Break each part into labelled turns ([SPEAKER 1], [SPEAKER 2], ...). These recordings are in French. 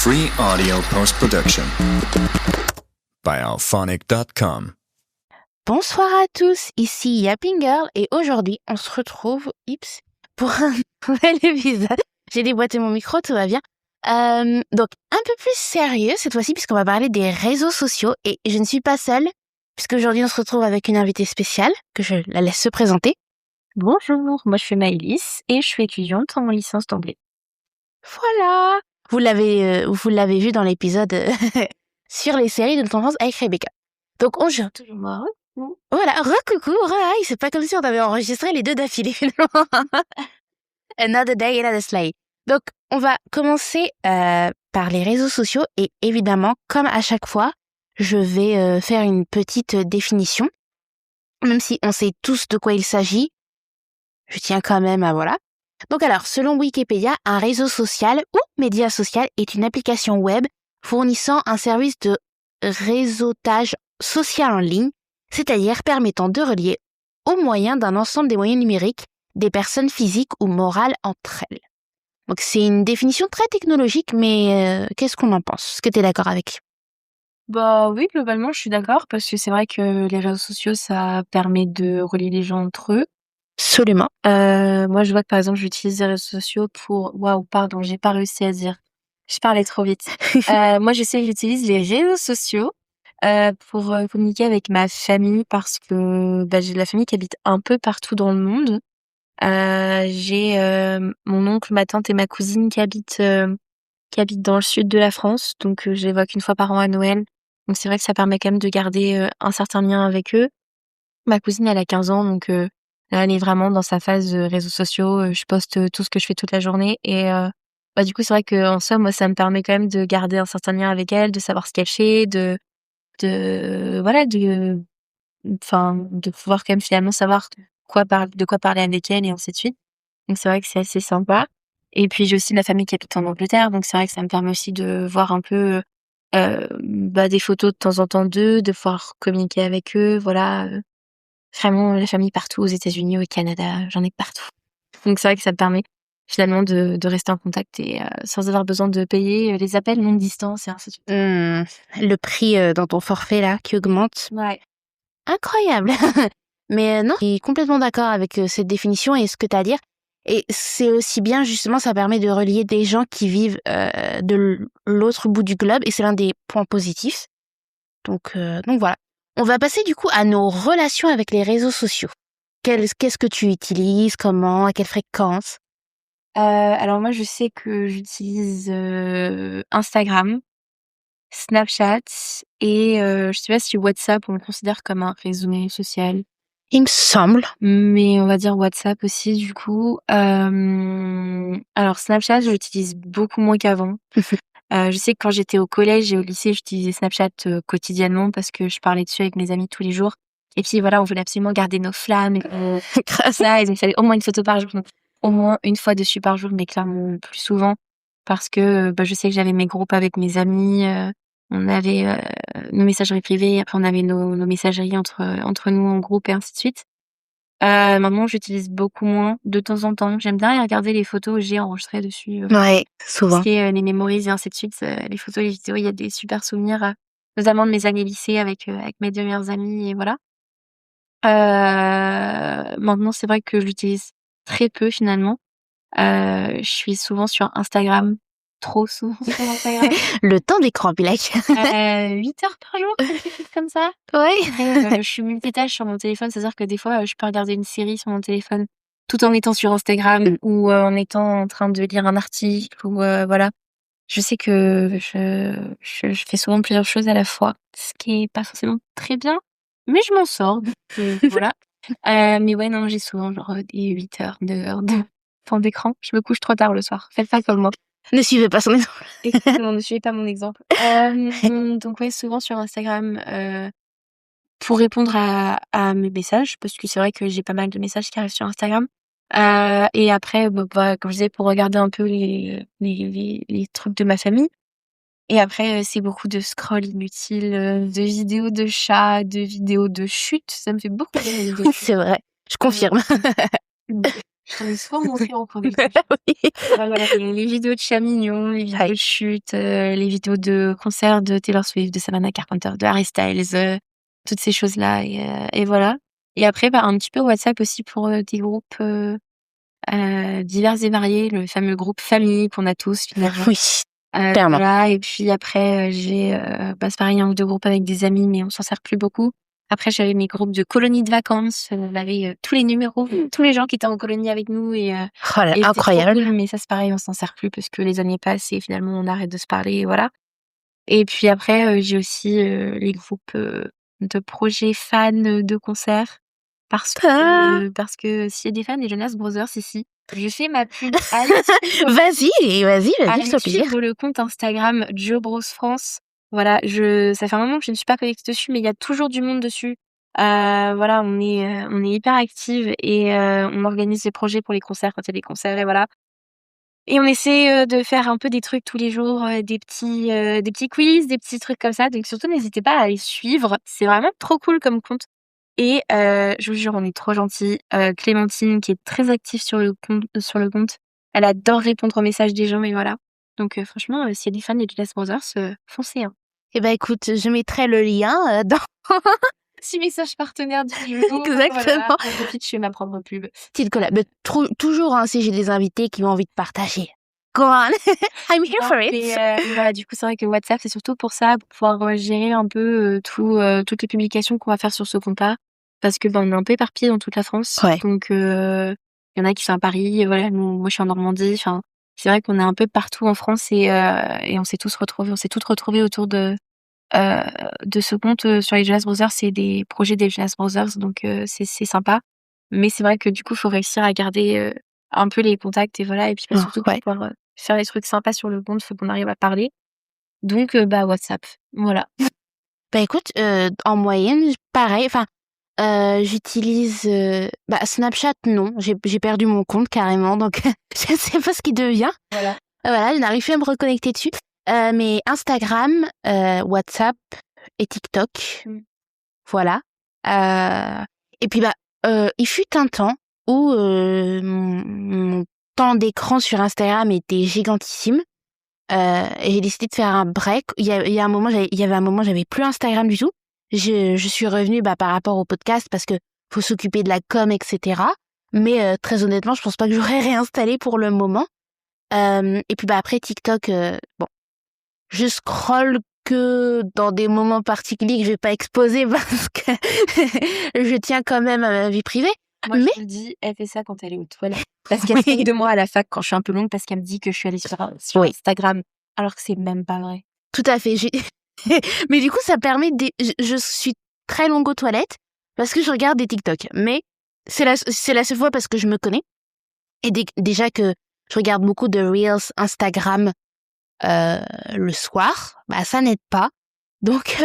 [SPEAKER 1] Free audio post-production by alphonic.com.
[SPEAKER 2] Bonsoir à tous, ici Yapping Girl et aujourd'hui on se retrouve pour un nouvel épisode. J'ai déboîté mon micro, tout va bien. Donc un peu plus sérieux cette fois-ci puisqu'on va parler des réseaux sociaux et je ne suis pas seule puisqu'aujourd'hui on se retrouve avec une invitée spéciale que je la laisse se présenter.
[SPEAKER 3] Bonjour, moi je suis Maëlys et je suis étudiante en licence d'anglais.
[SPEAKER 2] Voilà, vous l'avez vu dans l'épisode sur les séries de notre enfance avec Rebecca. Donc on joue. Voilà, re-coucou, re-hi, c'est pas comme si on avait enregistré les deux d'affilée finalement. Another day, another slay. Donc, on va commencer par les réseaux sociaux et évidemment, comme à chaque fois, je vais faire une petite définition. Même si on sait tous de quoi il s'agit, je tiens quand même à voilà. Donc alors, selon Wikipédia, un réseau social ou média social est une application web fournissant un service de réseautage social en ligne, c'est-à-dire permettant de relier au moyen d'un ensemble des moyens numériques des personnes physiques ou morales entre elles. Donc c'est une définition très technologique, mais qu'est-ce qu'on en pense? Est-ce que tu es d'accord avec?
[SPEAKER 3] Bah oui, globalement je suis d'accord parce que c'est vrai que les réseaux sociaux ça permet de relier les gens entre eux.
[SPEAKER 2] Absolument.
[SPEAKER 3] Moi je vois que par exemple j'utilise les réseaux sociaux pour... Waouh, pardon, j'ai pas réussi à dire. Je parlais trop vite. Moi je sais que j'utilise les réseaux sociaux pour communiquer avec ma famille parce que j'ai de la famille qui habite un peu partout dans le monde. J'ai mon oncle, ma tante et ma cousine qui habitent dans le sud de la France, donc je les vois qu'une fois par an à Noël. Donc c'est vrai que ça permet quand même de garder un certain lien avec eux. Ma cousine, elle a 15 ans, donc là, elle est vraiment dans sa phase réseaux sociaux. Je poste tout ce que je fais toute la journée et du coup, c'est vrai qu'en somme, moi, ça me permet quand même de garder un certain lien avec elle, de savoir ce qu'elle fait, de pouvoir quand même finalement savoir de quoi parler avec elle et ainsi de suite. Donc c'est vrai que c'est assez sympa. Et puis j'ai aussi de la famille qui habite en Angleterre, donc c'est vrai que ça me permet aussi de voir un peu des photos de temps en temps d'eux, de pouvoir communiquer avec eux, voilà. Vraiment la famille partout, aux États-Unis, au Canada, j'en ai partout. Donc c'est vrai que ça me permet finalement de rester en contact et sans avoir besoin de payer les appels longue distance et ainsi de suite.
[SPEAKER 2] Le prix dans ton forfait là qui augmente.
[SPEAKER 3] Ouais.
[SPEAKER 2] Incroyable. Mais non, je suis complètement d'accord avec cette définition et ce que tu as à dire. Et c'est aussi bien, justement, ça permet de relier des gens qui vivent de l'autre bout du globe et c'est l'un des points positifs. Donc voilà. On va passer du coup à nos relations avec les réseaux sociaux. Qu'est-ce que tu utilises, comment, à quelle fréquence?
[SPEAKER 3] Alors moi, je sais que j'utilise Instagram, Snapchat et je sais pas si WhatsApp, on le considère comme un réseau social.
[SPEAKER 2] Il me semble.
[SPEAKER 3] Mais on va dire WhatsApp aussi du coup. Alors Snapchat, je l'utilise beaucoup moins qu'avant. Je sais que quand j'étais au collège et au lycée, j'utilisais Snapchat quotidiennement parce que je parlais dessus avec mes amis tous les jours. Et puis voilà, on voulait absolument garder nos flammes grâce à ça. Et donc il fallait au moins une photo par jour. Donc, au moins une fois dessus par jour, mais clairement plus souvent. Parce que je sais que j'avais mes groupes avec mes amis. On avait nos messageries privées. Après, on avait nos messageries entre nous en groupe et ainsi de suite. Maintenant, j'utilise beaucoup moins de temps en temps. J'aime bien aller regarder les photos que j'ai enregistrées dessus.
[SPEAKER 2] Ouais,
[SPEAKER 3] Tout
[SPEAKER 2] souvent.
[SPEAKER 3] ce qui est les memories et ainsi de suite. Les photos, les vidéos, il y a des super souvenirs, notamment de mes années lycée avec mes 2 meilleures amies et voilà. Maintenant, c'est vrai que je l'utilise très peu finalement. Je suis souvent sur Instagram, trop souvent sur Instagram.
[SPEAKER 2] Le temps d'écran, Bilek.
[SPEAKER 3] 8 heures par jour, quelque chose comme ça.
[SPEAKER 2] Ouais.
[SPEAKER 3] Après, je suis multitâche sur mon téléphone, c'est-à-dire que des fois, je peux regarder une série sur mon téléphone tout en étant sur Instagram ou en étant en train de lire un article ou voilà. Je sais que je fais souvent plusieurs choses à la fois, ce qui est pas forcément très bien, mais je m'en sors, donc voilà. Mais ouais, non, j'ai souvent genre des 8 heures, 9 heures de temps d'écran. Je me couche trop tard le soir. Faites pas comme moi.
[SPEAKER 2] Ne suivez pas son exemple.
[SPEAKER 3] Exactement, ne suivez pas mon exemple. Donc ouais, souvent sur Instagram, pour répondre à mes messages, parce que c'est vrai que j'ai pas mal de messages qui arrivent sur Instagram. Et après, comme je disais, pour regarder un peu les trucs de ma famille. Et après, c'est beaucoup de scroll inutile, de vidéos de chats, de vidéos de chutes. Ça me fait beaucoup rire les vidéos de chutes.
[SPEAKER 2] C'est vrai, je confirme.
[SPEAKER 3] Je t'en ai souvent montré en cours d'école.
[SPEAKER 2] Oui.
[SPEAKER 3] Voilà, les vidéos de chats mignons, les vidéos de chutes, les vidéos de concerts de Taylor Swift, de Savannah Carpenter, de Harry Styles, toutes ces choses-là et voilà. Et après, un petit peu WhatsApp aussi pour des groupes divers et variés, le fameux groupe famille qu'on a tous finalement.
[SPEAKER 2] Oui, clairement.
[SPEAKER 3] Voilà. Et puis après, j'ai c'est pareil, 1 ou 2 groupes avec des amis, mais on s'en sert plus beaucoup. Après, j'avais mes groupes de colonies de vacances. On avait tous les numéros, tous les gens qui étaient en colonie avec nous et
[SPEAKER 2] Oh là,
[SPEAKER 3] c'était trop
[SPEAKER 2] incroyable.
[SPEAKER 3] cool. Mais ça, c'est pareil, on s'en sert plus parce que les années passent et finalement, on arrête de se parler et voilà. Et puis après, j'ai aussi les groupes de projets fans de concerts parce
[SPEAKER 2] Ah.
[SPEAKER 3] que s'il y a des fans des Jonas Brothers ici, je fais ma pub. Allez suivre
[SPEAKER 2] Vas-y,
[SPEAKER 3] allez
[SPEAKER 2] fais-toi plaisir.
[SPEAKER 3] suivre le compte Instagram Joe Bros France. Voilà, ça fait un moment que je ne suis pas connectée dessus, mais il y a toujours du monde dessus. Voilà, on est hyper active et on organise des projets pour les concerts quand il y a des concerts et voilà. Et on essaie de faire un peu des trucs tous les jours, des petits quiz, des petits trucs comme ça. Donc surtout, n'hésitez pas à aller suivre. C'est vraiment trop cool comme compte. Et je vous jure, on est trop gentils. Clémentine, qui est très active sur le compte, elle adore répondre aux messages des gens et voilà. Donc franchement, s'il y a des fans des Jonas Brothers, foncez, hein.
[SPEAKER 2] Eh ben écoute, je mettrai le lien dans
[SPEAKER 3] 6 messages partenaires du jour. Voilà,
[SPEAKER 2] exactement.
[SPEAKER 3] j'en profite, je fais ma propre pub.
[SPEAKER 2] Petite collab. Mais toujours, hein, si j'ai des invités qui ont envie de partager. Go on. I'm here
[SPEAKER 3] Non,
[SPEAKER 2] for it.
[SPEAKER 3] mais voilà, du coup, c'est vrai que WhatsApp, c'est surtout pour ça, pour pouvoir gérer un peu toutes les publications qu'on va faire sur ce compte-là. Parce que on est un peu éparpillés dans toute la France.
[SPEAKER 2] Ouais.
[SPEAKER 3] Donc, il y en a qui sont à Paris, et voilà, moi, je suis en Normandie. Enfin, c'est vrai qu'on est un peu partout en France et on s'est toutes retrouvées autour de ce compte sur les Jonas Brothers. C'est des projets des Jonas Brothers, donc c'est sympa. Mais c'est vrai que du coup, faut réussir à garder un peu les contacts et voilà. Et puis surtout pour
[SPEAKER 2] Ouais.
[SPEAKER 3] pouvoir faire des trucs sympas sur le compte, faut qu'on arrive à parler. Donc WhatsApp, voilà.
[SPEAKER 2] Bah écoute, en moyenne, pareil. Enfin, j'utilise Snapchat, non. J'ai perdu mon compte carrément, donc je sais pas ce qui devient.
[SPEAKER 3] Voilà.
[SPEAKER 2] Voilà, je n'arrive plus à me reconnecter dessus. Mais Instagram, WhatsApp et TikTok. Voilà. Et puis il fut un temps où mon temps d'écran sur Instagram était gigantissime. Et j'ai décidé de faire un break. Il y avait un moment, j'avais plus Instagram du tout. Je suis revenue par rapport au podcast parce que faut s'occuper de la com, etc. Mais très honnêtement, je pense pas que j'aurais réinstallé pour le moment. Et puis après TikTok, bon, je scrolle que dans des moments particuliers que je vais pas exposer parce que je tiens quand même à ma vie privée.
[SPEAKER 3] Moi,
[SPEAKER 2] Mais
[SPEAKER 3] je te le dis, elle fait ça quand elle est aux toilettes. Parce qu'elle se moque de moi à la fac quand je suis un peu longue parce qu'elle me dit que je suis allée sur
[SPEAKER 2] Oui.
[SPEAKER 3] Instagram. Alors que c'est même pas vrai.
[SPEAKER 2] tout à fait. Mais du coup, ça permet je suis très longue aux toilettes parce que je regarde des TikTok. Mais c'est la seule fois parce que je me connais. Et déjà que je regarde beaucoup de Reels Instagram le soir, ça n'aide pas. Donc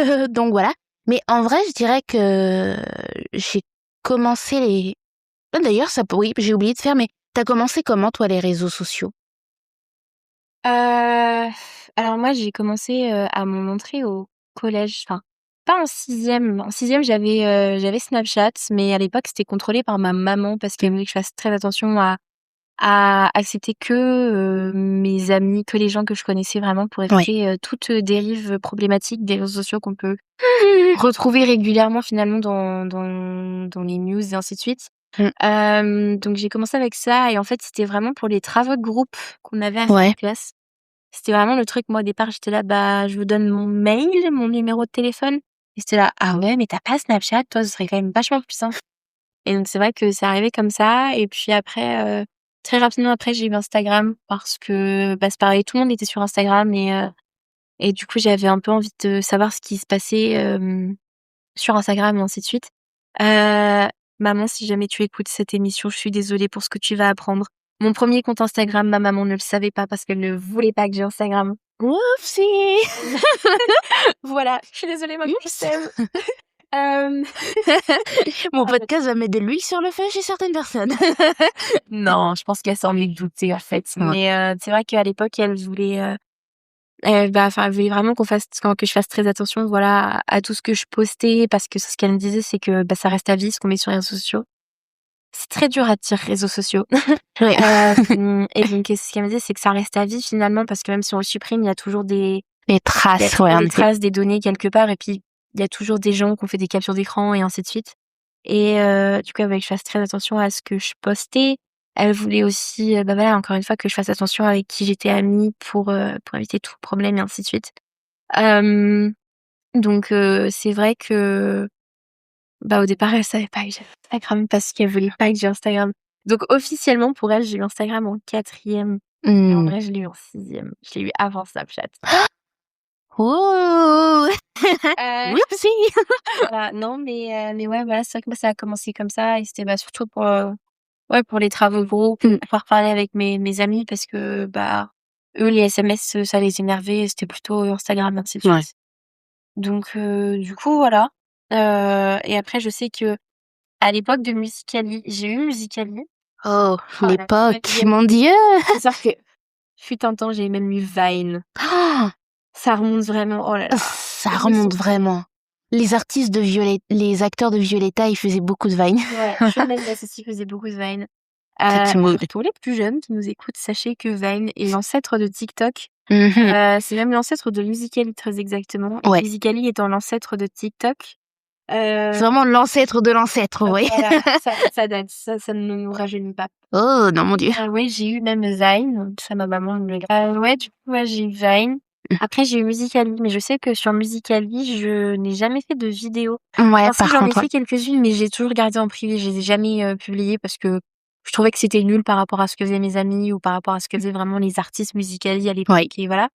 [SPEAKER 2] voilà. Mais en vrai, je dirais que j'ai commencé D'ailleurs, oui, j'ai oublié de faire, mais t'as commencé comment, toi, les réseaux sociaux?
[SPEAKER 3] Alors moi, j'ai commencé à mon entrée au collège. Enfin, pas en 6e. En 6e, j'avais Snapchat, mais à l'époque, c'était contrôlé par ma maman parce qu'elle voulait que je fasse très attention à accepter que mes amis, que les gens que je connaissais vraiment pour éviter toute dérive problématique des réseaux sociaux qu'on peut retrouver régulièrement finalement dans les news et ainsi de suite. Donc j'ai commencé avec ça et en fait, c'était vraiment pour les travaux de groupe qu'on avait à
[SPEAKER 2] Ouais.
[SPEAKER 3] cette classe. C'était vraiment le truc, moi au départ, j'étais là, je vous donne mon mail, mon numéro de téléphone. Et c'était là, ah ouais, mais t'as pas Snapchat, toi, ce serait quand même vachement plus simple. Et donc c'est vrai que c'est arrivé comme ça. Et puis après, très rapidement après, j'ai eu Instagram parce que c'est pareil, tout le monde était sur Instagram et du coup, j'avais un peu envie de savoir ce qui se passait sur Instagram et ainsi de suite. Maman, si jamais tu écoutes cette émission, je suis désolée pour ce que tu vas apprendre. Mon premier compte Instagram, ma maman ne le savait pas parce qu'elle ne voulait pas que j'ai Instagram.
[SPEAKER 2] Oupsie.
[SPEAKER 3] Voilà, je suis désolée, maman, je t'aime.
[SPEAKER 2] Mon podcast va mettre de l'huile sur le feu chez certaines personnes.
[SPEAKER 3] Non, je pense qu'elle s'en est doutée en fait.
[SPEAKER 2] Ouais.
[SPEAKER 3] Mais c'est vrai qu'à l'époque, elle voulait elle voulait vraiment que je fasse très attention, voilà, à tout ce que je postais parce que ce qu'elle me disait, c'est que ça reste à vie ce qu'on met sur les réseaux sociaux. c'est très dur à dire, réseaux sociaux.
[SPEAKER 2] Ouais.
[SPEAKER 3] Et donc, ce qu'elle me dit, c'est que ça reste à vie finalement, parce que même si on le supprime, il y a toujours
[SPEAKER 2] Les
[SPEAKER 3] il y a
[SPEAKER 2] traces,
[SPEAKER 3] toujours
[SPEAKER 2] ouais, en
[SPEAKER 3] des
[SPEAKER 2] effet.
[SPEAKER 3] traces, des données quelque part, et puis il y a toujours des gens qui ont fait des captures d'écran et ainsi de suite. Et du coup, elle voulait que je fasse très attention à ce que je postais. Elle voulait aussi, bah voilà, encore une fois, que je fasse attention avec qui j'étais amie pour éviter tout problème et ainsi de suite. Donc c'est vrai que bah au départ, elle savait pas que j'avais Instagram parce qu'elle voulait pas que j'ai Instagram. Donc officiellement, pour elle, j'ai eu Instagram en 4e. Et en vrai, je l'ai eu en 6e. Je l'ai eu avant Snapchat.
[SPEAKER 2] Oh!
[SPEAKER 3] Euh,
[SPEAKER 2] Whoopsie!
[SPEAKER 3] voilà, non, mais ouais, voilà, c'est vrai que moi, ça a commencé comme ça, et c'était surtout pour les travaux de groupe, pour pouvoir parler avec mes amis, parce que eux, les SMS, ça les énervait, c'était plutôt Instagram, ainsi de
[SPEAKER 2] Ouais.
[SPEAKER 3] suite. Donc du coup, voilà. Et après, je sais que à l'époque de Musical.ly, j'ai eu Musical.ly.
[SPEAKER 2] Oh,
[SPEAKER 3] Oh,
[SPEAKER 2] l'époque,
[SPEAKER 3] la
[SPEAKER 2] mon Dieu!
[SPEAKER 3] C'est-à-dire que fut un temps, j'ai même eu Vine.
[SPEAKER 2] Ah,
[SPEAKER 3] Ça remonte vraiment, oh là là.
[SPEAKER 2] ça
[SPEAKER 3] Je me
[SPEAKER 2] remonte
[SPEAKER 3] sens-
[SPEAKER 2] vraiment. Les acteurs de Violetta, ils faisaient beaucoup de Vine.
[SPEAKER 3] Ouais, Shawn Mendes aussi faisait beaucoup de Vine.
[SPEAKER 2] Cette mode.
[SPEAKER 3] Pour tous les plus jeunes qui nous écoutent, sachez que Vine est l'ancêtre de TikTok.
[SPEAKER 2] Mhm.
[SPEAKER 3] C'est même l'ancêtre de Musical.ly, très exactement.
[SPEAKER 2] Ouais.
[SPEAKER 3] Musical.ly étant l'ancêtre de TikTok.
[SPEAKER 2] C'est vraiment l'ancêtre de l'ancêtre, ouais.
[SPEAKER 3] Voilà, ça date, ça ne nous rajeunit pas.
[SPEAKER 2] Oh, non, mon Dieu.
[SPEAKER 3] Ouais, j'ai eu même Vine, ça ma maman me le ouais, du coup, ouais, j'ai eu Vine. Après, j'ai eu Musical.ly, mais je sais que sur Musical.ly, je n'ai jamais fait de vidéo.
[SPEAKER 2] Ouais,
[SPEAKER 3] Enfin, si,
[SPEAKER 2] par
[SPEAKER 3] j'en ai
[SPEAKER 2] contre, ouais.
[SPEAKER 3] fait quelques-unes, mais j'ai toujours gardé en privé. Je les ai jamais publiées parce que je trouvais que c'était nul par rapport à ce que faisaient mes amis ou par rapport à ce que faisaient vraiment les artistes Musical.ly à l'époque.
[SPEAKER 2] Ouais.
[SPEAKER 3] Et voilà.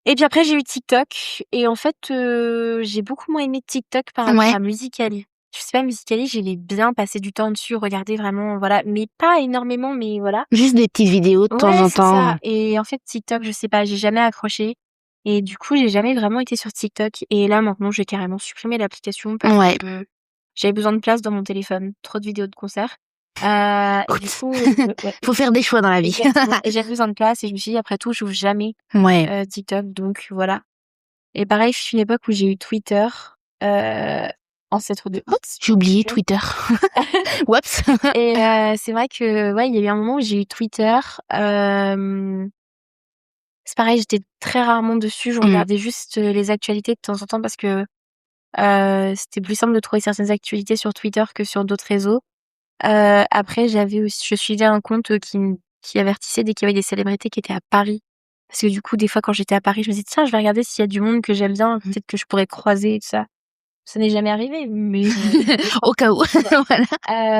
[SPEAKER 3] Et puis après, j'ai eu TikTok. Et en fait, j'ai beaucoup moins aimé TikTok par rapport
[SPEAKER 2] Ouais.
[SPEAKER 3] à Musical.ly. Je sais pas, Musical.ly, j'aimais bien passer du temps dessus, regarder vraiment, voilà. Mais pas énormément, mais voilà.
[SPEAKER 2] Juste des petites vidéos de temps
[SPEAKER 3] Ouais,
[SPEAKER 2] en
[SPEAKER 3] c'est ça.
[SPEAKER 2] temps.
[SPEAKER 3] Et en fait, TikTok, je sais pas, j'ai jamais accroché. Et du coup, j'ai jamais vraiment été sur TikTok. Et là, maintenant, j'ai carrément supprimé l'application parce
[SPEAKER 2] Ouais.
[SPEAKER 3] que j'avais besoin de place dans mon téléphone. Trop de vidéos de concerts. Et du coup, ouais.
[SPEAKER 2] Faut faire des choix dans la vie.
[SPEAKER 3] Exactement. Et j'avais besoin de place, et je me suis dit, après tout, j'ouvre jamais
[SPEAKER 2] Ouais.
[SPEAKER 3] TikTok. Donc, voilà. Et pareil, je suis une époque où j'ai eu Twitter, ancêtre de X.
[SPEAKER 2] J'ai oublié Twitter. Whoops.
[SPEAKER 3] Et c'est vrai que, ouais, il y a eu un moment où j'ai eu Twitter. C'est pareil, j'étais très rarement dessus. Je regardais juste les actualités de temps en temps parce que c'était plus simple de trouver certaines actualités sur Twitter que sur d'autres réseaux. Après, je suivais un compte qui avertissait dès qu'il y avait des célébrités qui étaient à Paris. Parce que du coup, des fois, quand j'étais à Paris, je me disais, tiens, je vais regarder s'il y a du monde que j'aime bien, peut-être que je pourrais croiser et tout ça. Ça n'est jamais arrivé, mais
[SPEAKER 2] Au cas où. Voilà.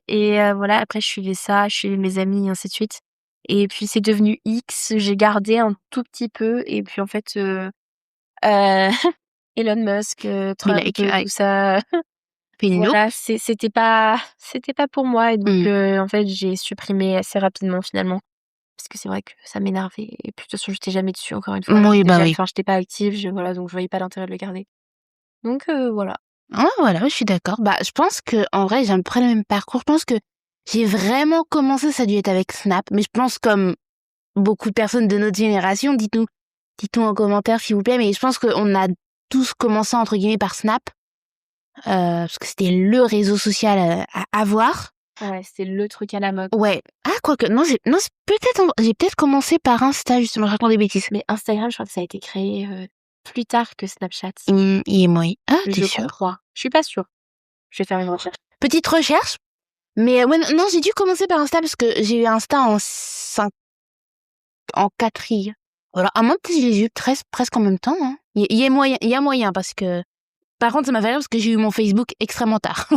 [SPEAKER 3] et voilà, après je suivais ça, je suivais mes amis et ainsi de suite. Et puis c'est devenu X, j'ai gardé un tout petit peu, et puis en fait, Elon Musk, Trump,
[SPEAKER 2] like,
[SPEAKER 3] tout ça, voilà, c'était pas pour moi, et donc en fait, j'ai supprimé assez rapidement finalement. Parce que c'est vrai que ça m'énervait, et puis de toute façon, j'étais jamais dessus, encore une fois.
[SPEAKER 2] Oui, bah oui.
[SPEAKER 3] Enfin, j'étais pas active, voilà, donc je voyais pas l'intérêt de le garder. Donc voilà.
[SPEAKER 2] Ah, voilà, je suis d'accord. Bah, je pense que, en vrai, j'ai un peu le même parcours. Je pense que j'ai vraiment commencé, ça a dû être avec Snap, mais je pense comme beaucoup de personnes de notre génération, dites-nous en commentaire s'il vous plaît, mais je pense qu'on a tous commencé entre guillemets par Snap, parce que c'était le réseau social à avoir.
[SPEAKER 3] Ouais, c'était le truc à la mode.
[SPEAKER 2] Ouais. Ah, quoique, non, j'ai peut-être commencé par Insta, justement, je raconte des bêtises.
[SPEAKER 3] Mais Instagram, je crois que ça a été créé plus tard que Snapchat.
[SPEAKER 2] Et moi. Ah, t'es
[SPEAKER 3] Je
[SPEAKER 2] sûre?
[SPEAKER 3] crois. Je suis pas sûre. Je vais faire une recherche.
[SPEAKER 2] Petite recherche. Mais ouais, non, j'ai dû commencer par Insta parce que j'ai eu Insta en 4e. Voilà, à moins que je les ai eu presque en même temps. Hein. Il y a moyen parce que... Par contre, ça m'a fait rire parce que j'ai eu mon Facebook extrêmement tard.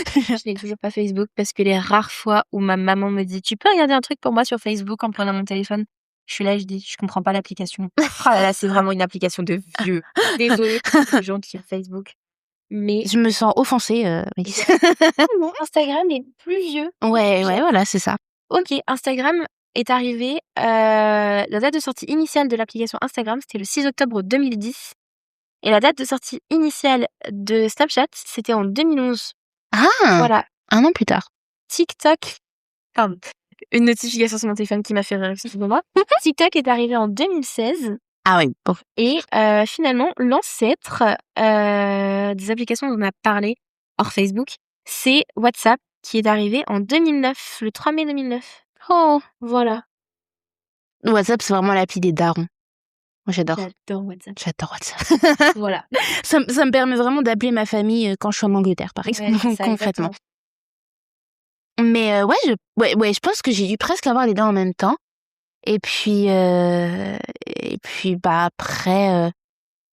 [SPEAKER 3] Je n'ai toujours pas Facebook parce que les rares fois où ma maman me dit « Tu peux regarder un truc pour moi sur Facebook en prenant mon téléphone ?» Je suis là, je dis « Je comprends pas l'application. » Oh là là, c'est vraiment une application de vieux. Désolée pour les gens qui ont Facebook. Mais
[SPEAKER 2] je me sens offensée.
[SPEAKER 3] non, Instagram est plus vieux.
[SPEAKER 2] Ouais, voilà, c'est ça.
[SPEAKER 3] Ok, Instagram est arrivé. La date de sortie initiale de l'application Instagram, c'était le 6 octobre 2010. Et la date de sortie initiale de Snapchat, c'était en 2011.
[SPEAKER 2] Ah,
[SPEAKER 3] voilà.
[SPEAKER 2] 1 an plus tard.
[SPEAKER 3] TikTok, pardon, une notification sur mon téléphone qui m'a fait rire ce moment. TikTok est arrivé en 2016.
[SPEAKER 2] Ah oui, bon.
[SPEAKER 3] Et finalement, l'ancêtre des applications dont on a parlé hors Facebook, c'est WhatsApp qui est arrivé en 2009, le 3 mai 2009.
[SPEAKER 2] Oh,
[SPEAKER 3] Voilà.
[SPEAKER 2] WhatsApp, c'est vraiment l'appli des darons. Moi, j'adore.
[SPEAKER 3] J'adore WhatsApp.
[SPEAKER 2] J'adore WhatsApp.
[SPEAKER 3] Voilà.
[SPEAKER 2] Ça me permet vraiment d'appeler ma famille quand je suis en Angleterre, par exemple,
[SPEAKER 3] Ouais, c'est ça,
[SPEAKER 2] concrètement.
[SPEAKER 3] exactement.
[SPEAKER 2] Mais ouais, je pense que j'ai dû presque avoir les deux en même temps. Et puis bah après,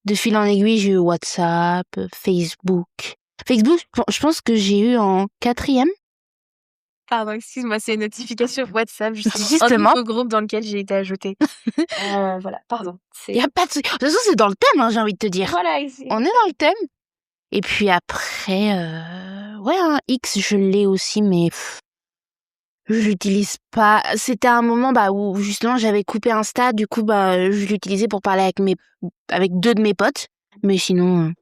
[SPEAKER 2] de fil en aiguille, j'ai eu WhatsApp, Facebook. Facebook, je pense que j'ai eu en 4e.
[SPEAKER 3] Pardon, excuse-moi, c'est une notification WhatsApp, justement.
[SPEAKER 2] Justement.
[SPEAKER 3] Un nouveau groupe dans lequel j'ai été ajoutée. Voilà, pardon.
[SPEAKER 2] Y a pas de... De toute façon, c'est dans le thème, hein, j'ai envie de te dire.
[SPEAKER 3] Voilà, ici.
[SPEAKER 2] On est dans le thème. Et puis après, ouais, hein, X, je l'ai aussi, mais je l'utilise pas. C'était un moment où justement j'avais coupé Insta, du coup je l'utilisais pour parler avec 2 de mes potes, mais sinon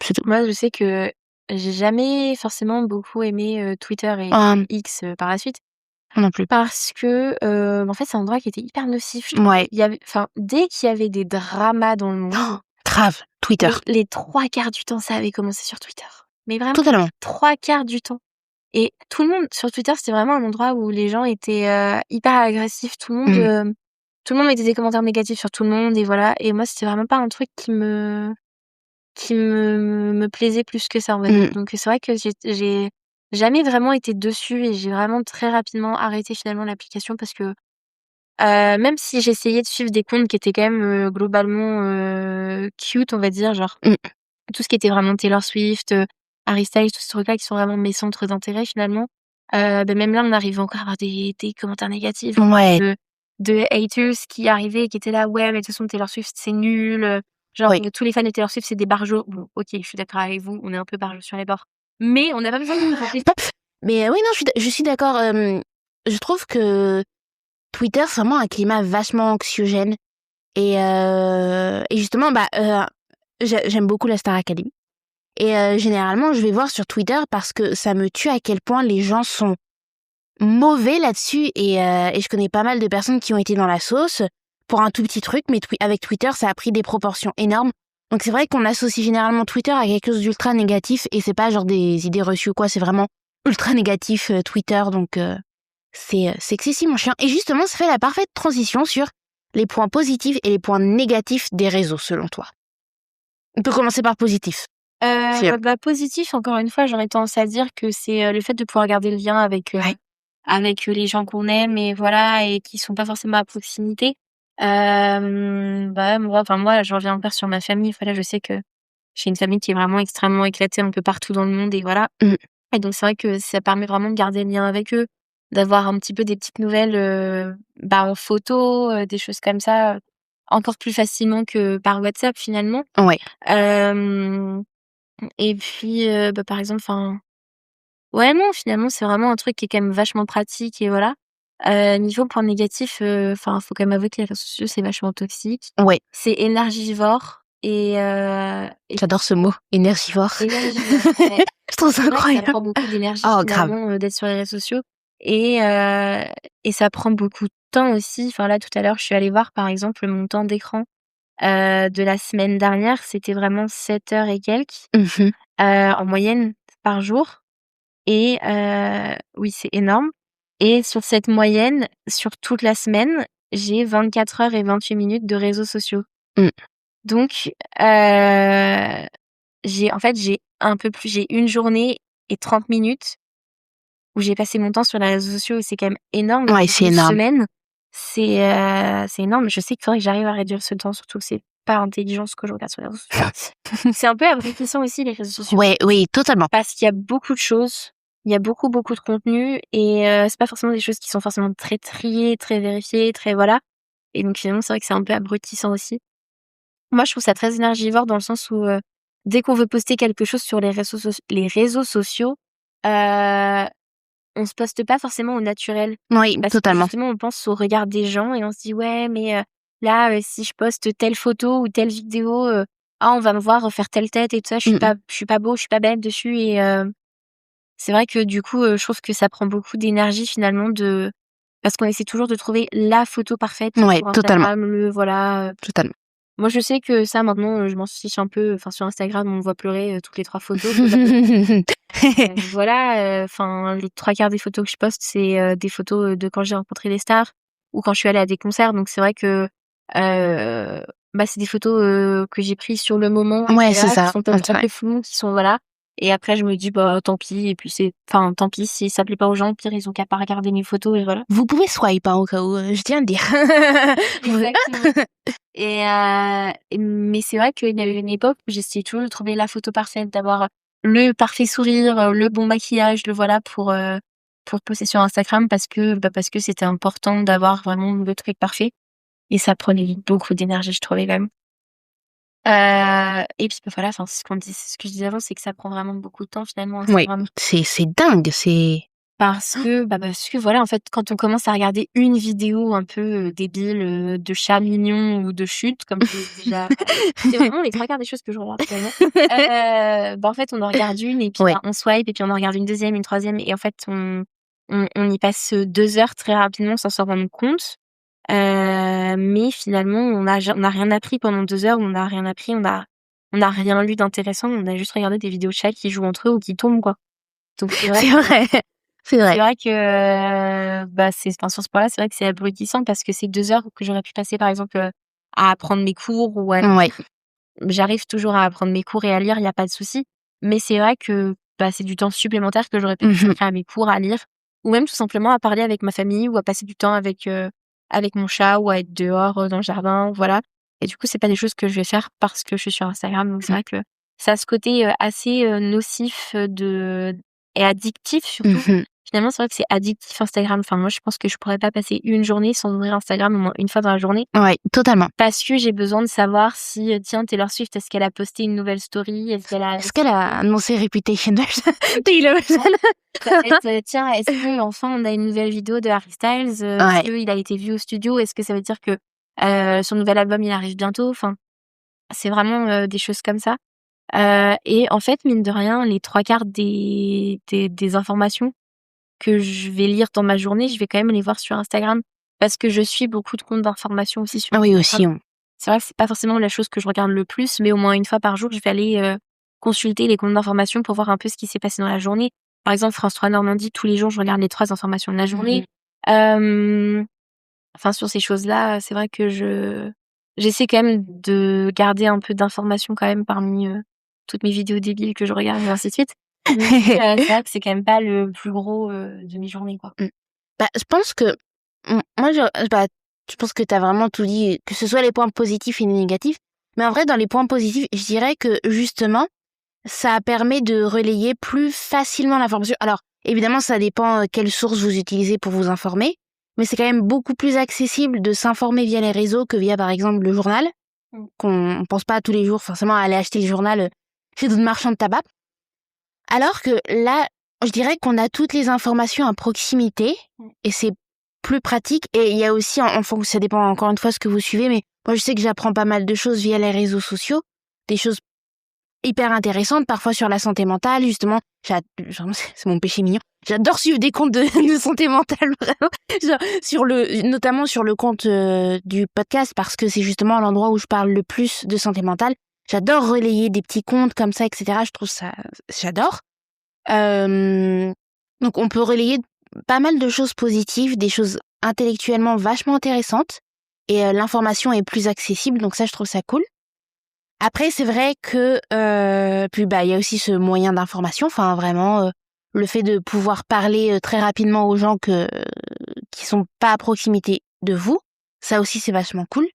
[SPEAKER 2] c'est tout.
[SPEAKER 3] Moi, je sais que j'ai jamais forcément beaucoup aimé Twitter et X par la suite.
[SPEAKER 2] Non plus.
[SPEAKER 3] Parce que en fait, c'est un endroit qui était hyper nocif. Je trouve.
[SPEAKER 2] Ouais.
[SPEAKER 3] Dès qu'il y avait des dramas dans le monde,
[SPEAKER 2] grave, Twitter.
[SPEAKER 3] Les 3/4 du temps, ça avait commencé sur Twitter. Mais vraiment,
[SPEAKER 2] Totalement.
[SPEAKER 3] 3/4 du temps. Et tout le monde sur Twitter, c'était vraiment un endroit où les gens étaient hyper agressifs. Tout le monde mettait des commentaires négatifs sur tout le monde et voilà. Et moi, c'était vraiment pas un truc qui me plaisait plus que ça, on va dire. Donc c'est vrai que j'ai jamais vraiment été dessus et j'ai vraiment très rapidement arrêté finalement l'application parce que même si j'essayais de suivre des comptes qui étaient quand même globalement cute, on va dire, genre tout ce qui était vraiment Taylor Swift, Harry Styles, tous ces trucs-là qui sont vraiment mes centres d'intérêt finalement, même là, on arrivait encore à avoir des commentaires négatifs
[SPEAKER 2] Ouais.
[SPEAKER 3] de haters qui arrivaient et qui étaient là: «Ouais, mais de toute façon Taylor Swift, c'est nul, genre tous les fans de Taylor Swift, c'est des barjots». Bon, OK, je suis d'accord avec vous, on est un peu barjots sur les bords, mais on n'a pas besoin de nous rappeler.
[SPEAKER 2] Mais oui, non, je suis d'accord. Je trouve que Twitter, c'est vraiment un climat vachement anxiogène. Et justement, j'aime beaucoup la Star Academy. Et généralement, je vais voir sur Twitter parce que ça me tue à quel point les gens sont mauvais là-dessus. Et je connais pas mal de personnes qui ont été dans la sauce pour un tout petit truc, mais avec Twitter, ça a pris des proportions énormes. Donc c'est vrai qu'on associe généralement Twitter à quelque chose d'ultra négatif et c'est pas genre des idées reçues ou quoi, c'est vraiment ultra négatif Twitter. Donc c'est excessivement chiant. Et justement, ça fait la parfaite transition sur les points positifs et les points négatifs des réseaux, selon toi. On peut commencer par positif.
[SPEAKER 3] Positif, encore une fois, j'aurais tendance à dire que c'est le fait de pouvoir garder le lien avec les gens qu'on aime et voilà, et qui sont pas forcément à proximité. Moi, je reviens encore sur ma famille. Voilà, je sais que j'ai une famille qui est vraiment extrêmement éclatée un peu partout dans le monde et voilà. Et donc, c'est vrai que ça permet vraiment de garder le lien avec eux, d'avoir un petit peu des petites nouvelles en photo, des choses comme ça, encore plus facilement que par WhatsApp finalement.
[SPEAKER 2] Ouais.
[SPEAKER 3] Et puis, par exemple, ouais, non, finalement, c'est vraiment un truc qui est quand même vachement pratique et voilà. Niveau point négatif, faut quand même avouer que les réseaux sociaux, c'est vachement toxique.
[SPEAKER 2] Ouais.
[SPEAKER 3] C'est énergivore et
[SPEAKER 2] J'adore ce mot, énergivore.
[SPEAKER 3] Énergivore, ouais.
[SPEAKER 2] Je trouve ça incroyable.
[SPEAKER 3] Ça prend beaucoup d'énergie
[SPEAKER 2] grave.
[SPEAKER 3] d'être sur les réseaux sociaux et ça prend beaucoup de temps aussi. Enfin là, tout à l'heure, je suis allée voir, par exemple, mon temps d'écran de la semaine dernière, c'était vraiment 7 heures et quelques en moyenne par jour et oui, c'est énorme et sur cette moyenne, sur toute la semaine, j'ai 24 heures et 28 minutes de réseaux sociaux. Donc j'ai une journée et 30 minutes où j'ai passé mon temps sur les réseaux sociaux et c'est quand même énorme.
[SPEAKER 2] Ouais, c'est énorme.
[SPEAKER 3] Semaine, c'est énorme. Je sais qu'il faudrait que j'arrive à réduire ce temps, surtout que c'est pas intelligent ce que je regarde sur les réseaux sociaux. C'est un peu abrutissant aussi les réseaux sociaux.
[SPEAKER 2] Ouais, oui, totalement.
[SPEAKER 3] Parce qu'il y a beaucoup de choses, il y a beaucoup de contenu et c'est pas forcément des choses qui sont forcément très triées, très vérifiées, très voilà. Et donc finalement, c'est vrai que c'est un peu abrutissant aussi. Moi, je trouve ça très énergivore dans le sens où dès qu'on veut poster quelque chose sur les réseaux sociaux, on se poste pas forcément au naturel.
[SPEAKER 2] Oui,
[SPEAKER 3] Parce
[SPEAKER 2] totalement.
[SPEAKER 3] que justement, on pense au regard des gens et on se dit ouais, mais là, si je poste telle photo ou telle vidéo, on va me voir faire telle tête et tout ça. Je suis pas beau, je suis pas belle dessus et c'est vrai que du coup, je trouve que ça prend beaucoup d'énergie finalement parce qu'on essaie toujours de trouver la photo parfaite
[SPEAKER 2] Ouais,
[SPEAKER 3] pour
[SPEAKER 2] totalement.
[SPEAKER 3] Instagram, voilà.
[SPEAKER 2] Totalement.
[SPEAKER 3] Moi, je sais que ça, maintenant, je m'en fiche un peu. Enfin, sur Instagram, on me voit pleurer toutes les 3 photos. Voilà, enfin, les 3 quarts des photos que je poste, c'est des photos de quand j'ai rencontré les stars ou quand je suis allée à des concerts. Donc, c'est vrai que c'est des photos que j'ai prises sur le moment,
[SPEAKER 2] Ouais, c'est
[SPEAKER 3] qui
[SPEAKER 2] ça.
[SPEAKER 3] sont peut-être un peu floues, qui sont voilà. Et après, je me dis, tant pis. Et puis, tant pis si ça plaît pas aux gens. Au pire, ils ont qu'à pas regarder mes photos et voilà.
[SPEAKER 2] Vous pouvez swipe, au cas où, je tiens à le dire.
[SPEAKER 3] Exactement. Mais c'est vrai qu'il y a eu une époque où j'essayais toujours de trouver la photo parfaite, d'avoir le parfait sourire, le bon maquillage, pour poster sur Instagram parce que c'était important d'avoir vraiment le truc parfait. Et ça prenait beaucoup d'énergie, je trouvais quand même. Et puis voilà, enfin, ce que je disais avant, c'est que ça prend vraiment beaucoup de temps finalement,
[SPEAKER 2] Oui,
[SPEAKER 3] Instagram.
[SPEAKER 2] c'est dingue, c'est...
[SPEAKER 3] Parce que voilà, en fait, quand on commence à regarder une vidéo un peu débile de chat mignon ou de chute, comme c'est déjà, c'est vraiment les 3 quarts des choses que je regarde finalement. En fait, on en regarde une et puis
[SPEAKER 2] Ouais.
[SPEAKER 3] on swipe et puis on en regarde une deuxième, une troisième et en fait, on y passe 2 heures très rapidement sans s'en rendre compte. Mais finalement, on a rien appris pendant 2 heures, on n'a rien appris, on a rien lu d'intéressant, on a juste regardé des vidéos de chats qui jouent entre eux ou qui tombent, quoi. Donc c'est vrai
[SPEAKER 2] C'est vrai. C'est
[SPEAKER 3] c'est
[SPEAKER 2] vrai.
[SPEAKER 3] vrai que, sur ce point-là, c'est vrai que c'est abrutissant parce que c'est 2 heures que j'aurais pu passer, par exemple, à apprendre mes cours ou à
[SPEAKER 2] Ouais.
[SPEAKER 3] j'arrive toujours à apprendre mes cours et à lire, il y a pas de souci. Mais c'est vrai que, c'est du temps supplémentaire que j'aurais pu consacrer à mes cours, à lire ou même tout simplement à parler avec ma famille ou à passer du temps avec mon chat ou à être dehors, dans le jardin, voilà. Et du coup, c'est pas des choses que je vais faire parce que je suis sur Instagram. Donc c'est vrai que ça a ce côté, assez, nocif, et addictif surtout. Finalement, c'est vrai que c'est addictif Instagram. Enfin, moi, je pense que je pourrais pas passer une journée sans ouvrir Instagram au moins une fois dans la journée.
[SPEAKER 2] Ouais, totalement.
[SPEAKER 3] Parce que j'ai besoin de savoir si, tiens, Taylor Swift, est-ce qu'elle a posté une nouvelle story? Est-ce qu'elle a
[SPEAKER 2] annoncé Reputation Taylor
[SPEAKER 3] tiens, est-ce que enfin on a une nouvelle vidéo de Harry Styles? Est-ce qu'il a été vu au studio? Est-ce que ça veut dire que son nouvel album, il arrive bientôt? Enfin, c'est vraiment, des choses comme ça. Et en fait, mine de rien, les 3 quarts des informations que je vais lire dans ma journée, je vais quand même les voir sur Instagram parce que je suis beaucoup de comptes d'informations aussi sur
[SPEAKER 2] Oui,
[SPEAKER 3] Instagram.
[SPEAKER 2] aussi.
[SPEAKER 3] C'est vrai que c'est pas forcément la chose que je regarde le plus, mais au moins une fois par jour, je vais aller consulter les comptes d'informations pour voir un peu ce qui s'est passé dans la journée. Par exemple, France 3 Normandie, tous les jours, je regarde les 3 informations de la journée. Enfin, sur ces choses-là, c'est vrai que j'essaie quand même de garder un peu d'informations quand même parmi toutes mes vidéos débiles que je regarde et ainsi de suite. Mais c'est vrai que c'est quand même pas le plus gros de mes journées, quoi.
[SPEAKER 2] Je pense que moi, je pense que t'as vraiment tout dit, que ce soit les points positifs et les négatifs. Mais en vrai, dans les points positifs, je dirais que justement, ça permet de relayer plus facilement l'information. Alors, évidemment, ça dépend quelle source vous utilisez pour vous informer, mais c'est quand même beaucoup plus accessible de s'informer via les réseaux que via, par exemple, le journal, qu'on pense pas tous les jours forcément à aller acheter le journal chez d'autres marchands de tabac. Alors que là, je dirais qu'on a toutes les informations à proximité et c'est plus pratique. Et il y a aussi, en fonction, ça dépend encore une fois ce que vous suivez, mais moi je sais que j'apprends pas mal de choses via les réseaux sociaux, des choses hyper intéressantes, parfois sur la santé mentale, justement. C'est mon péché mignon. J'adore suivre des comptes de santé mentale, vraiment. Genre, notamment sur le compte du podcast, parce que c'est justement l'endroit où je parle le plus de santé mentale. J'adore relayer des petits comptes comme ça, etc. Je trouve ça, j'adore. Donc on peut relayer pas mal de choses positives, des choses intellectuellement vachement intéressantes, et l'information est plus accessible, donc ça je trouve ça cool. Après c'est vrai que puis il y a aussi ce moyen d'information, enfin vraiment le fait de pouvoir parler très rapidement aux gens qui sont pas à proximité de vous, ça aussi c'est vachement cool.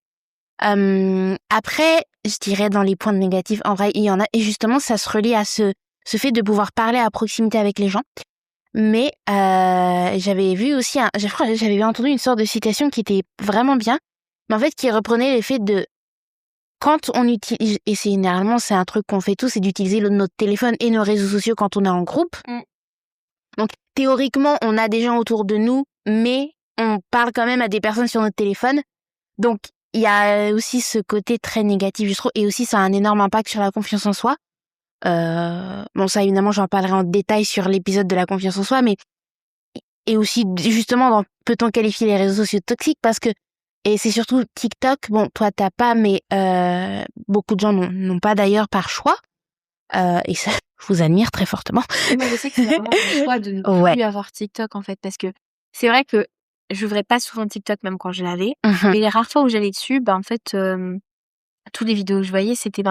[SPEAKER 2] Après, je dirais dans les points négatifs, en vrai, il y en a, et justement, ça se relie à ce fait de pouvoir parler à proximité avec les gens. Mais j'avais vu aussi, j'avais entendu une sorte de citation qui était vraiment bien, mais en fait qui reprenait l'effet de quand on utilise, et généralement c'est un truc qu'on fait tous, c'est d'utiliser notre téléphone et nos réseaux sociaux quand on est en groupe. Donc théoriquement, on a des gens autour de nous, mais on parle quand même à des personnes sur notre téléphone. Donc il y a aussi ce côté très négatif, je trouve, et aussi ça a un énorme impact sur la confiance en soi. Bon, ça évidemment j'en parlerai en détail sur l'épisode de la confiance en soi, mais et aussi justement dans peut-on qualifier les réseaux sociaux toxiques, parce que Et c'est surtout TikTok. Bon, toi, t'as pas, mais beaucoup de gens n'ont pas d'ailleurs par choix. Et ça, je vous admire très fortement.
[SPEAKER 3] Et moi, je sais que c'est vraiment un choix de ne plus avoir TikTok, en fait, parce que c'est vrai que j'ouvrais pas souvent TikTok, même quand je l'avais. Mais les rares fois où j'allais dessus, en fait, toutes les vidéos que je voyais, c'était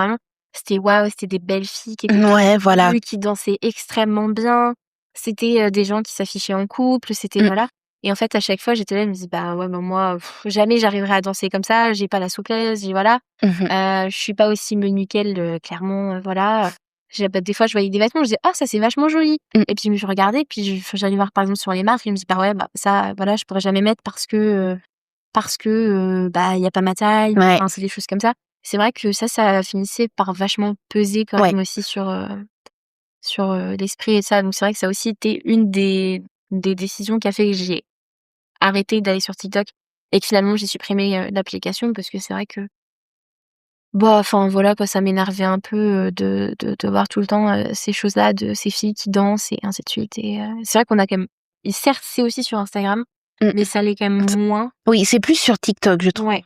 [SPEAKER 3] waouh, c'était des belles filles qui étaient qui dansaient extrêmement bien. C'était des gens qui s'affichaient en couple, c'était voilà. Et en fait, à chaque fois, j'étais là, je me disais, ouais, mais moi, jamais j'arriverai à danser comme ça, j'ai pas la souplesse, voilà. Je suis pas aussi menue qu'elle, clairement, voilà. Des fois, je voyais des vêtements, je disais, ça, c'est vachement joli. Et puis, je regardais, puis j'allais voir, par exemple, sur les marques, et je me disais, ouais, ça, voilà, je pourrais jamais mettre parce que, il y a pas ma taille. Enfin, c'est des choses comme ça. C'est vrai que ça finissait par vachement peser quand même aussi sur l'esprit et ça. Donc, c'est vrai que ça a aussi été une des décisions qui a fait que j'ai arrêté d'aller sur TikTok et que finalement, j'ai supprimé l'application parce que c'est vrai que voilà, quoi, ça m'énervait un peu de voir tout le temps ces choses-là, de ces filles qui dansent et ainsi de suite. Et c'est vrai qu'on a quand même. Et certes, c'est aussi sur Instagram, mais ça l'est quand même moins.
[SPEAKER 2] Oui, c'est plus sur TikTok, je trouve.
[SPEAKER 3] Ouais.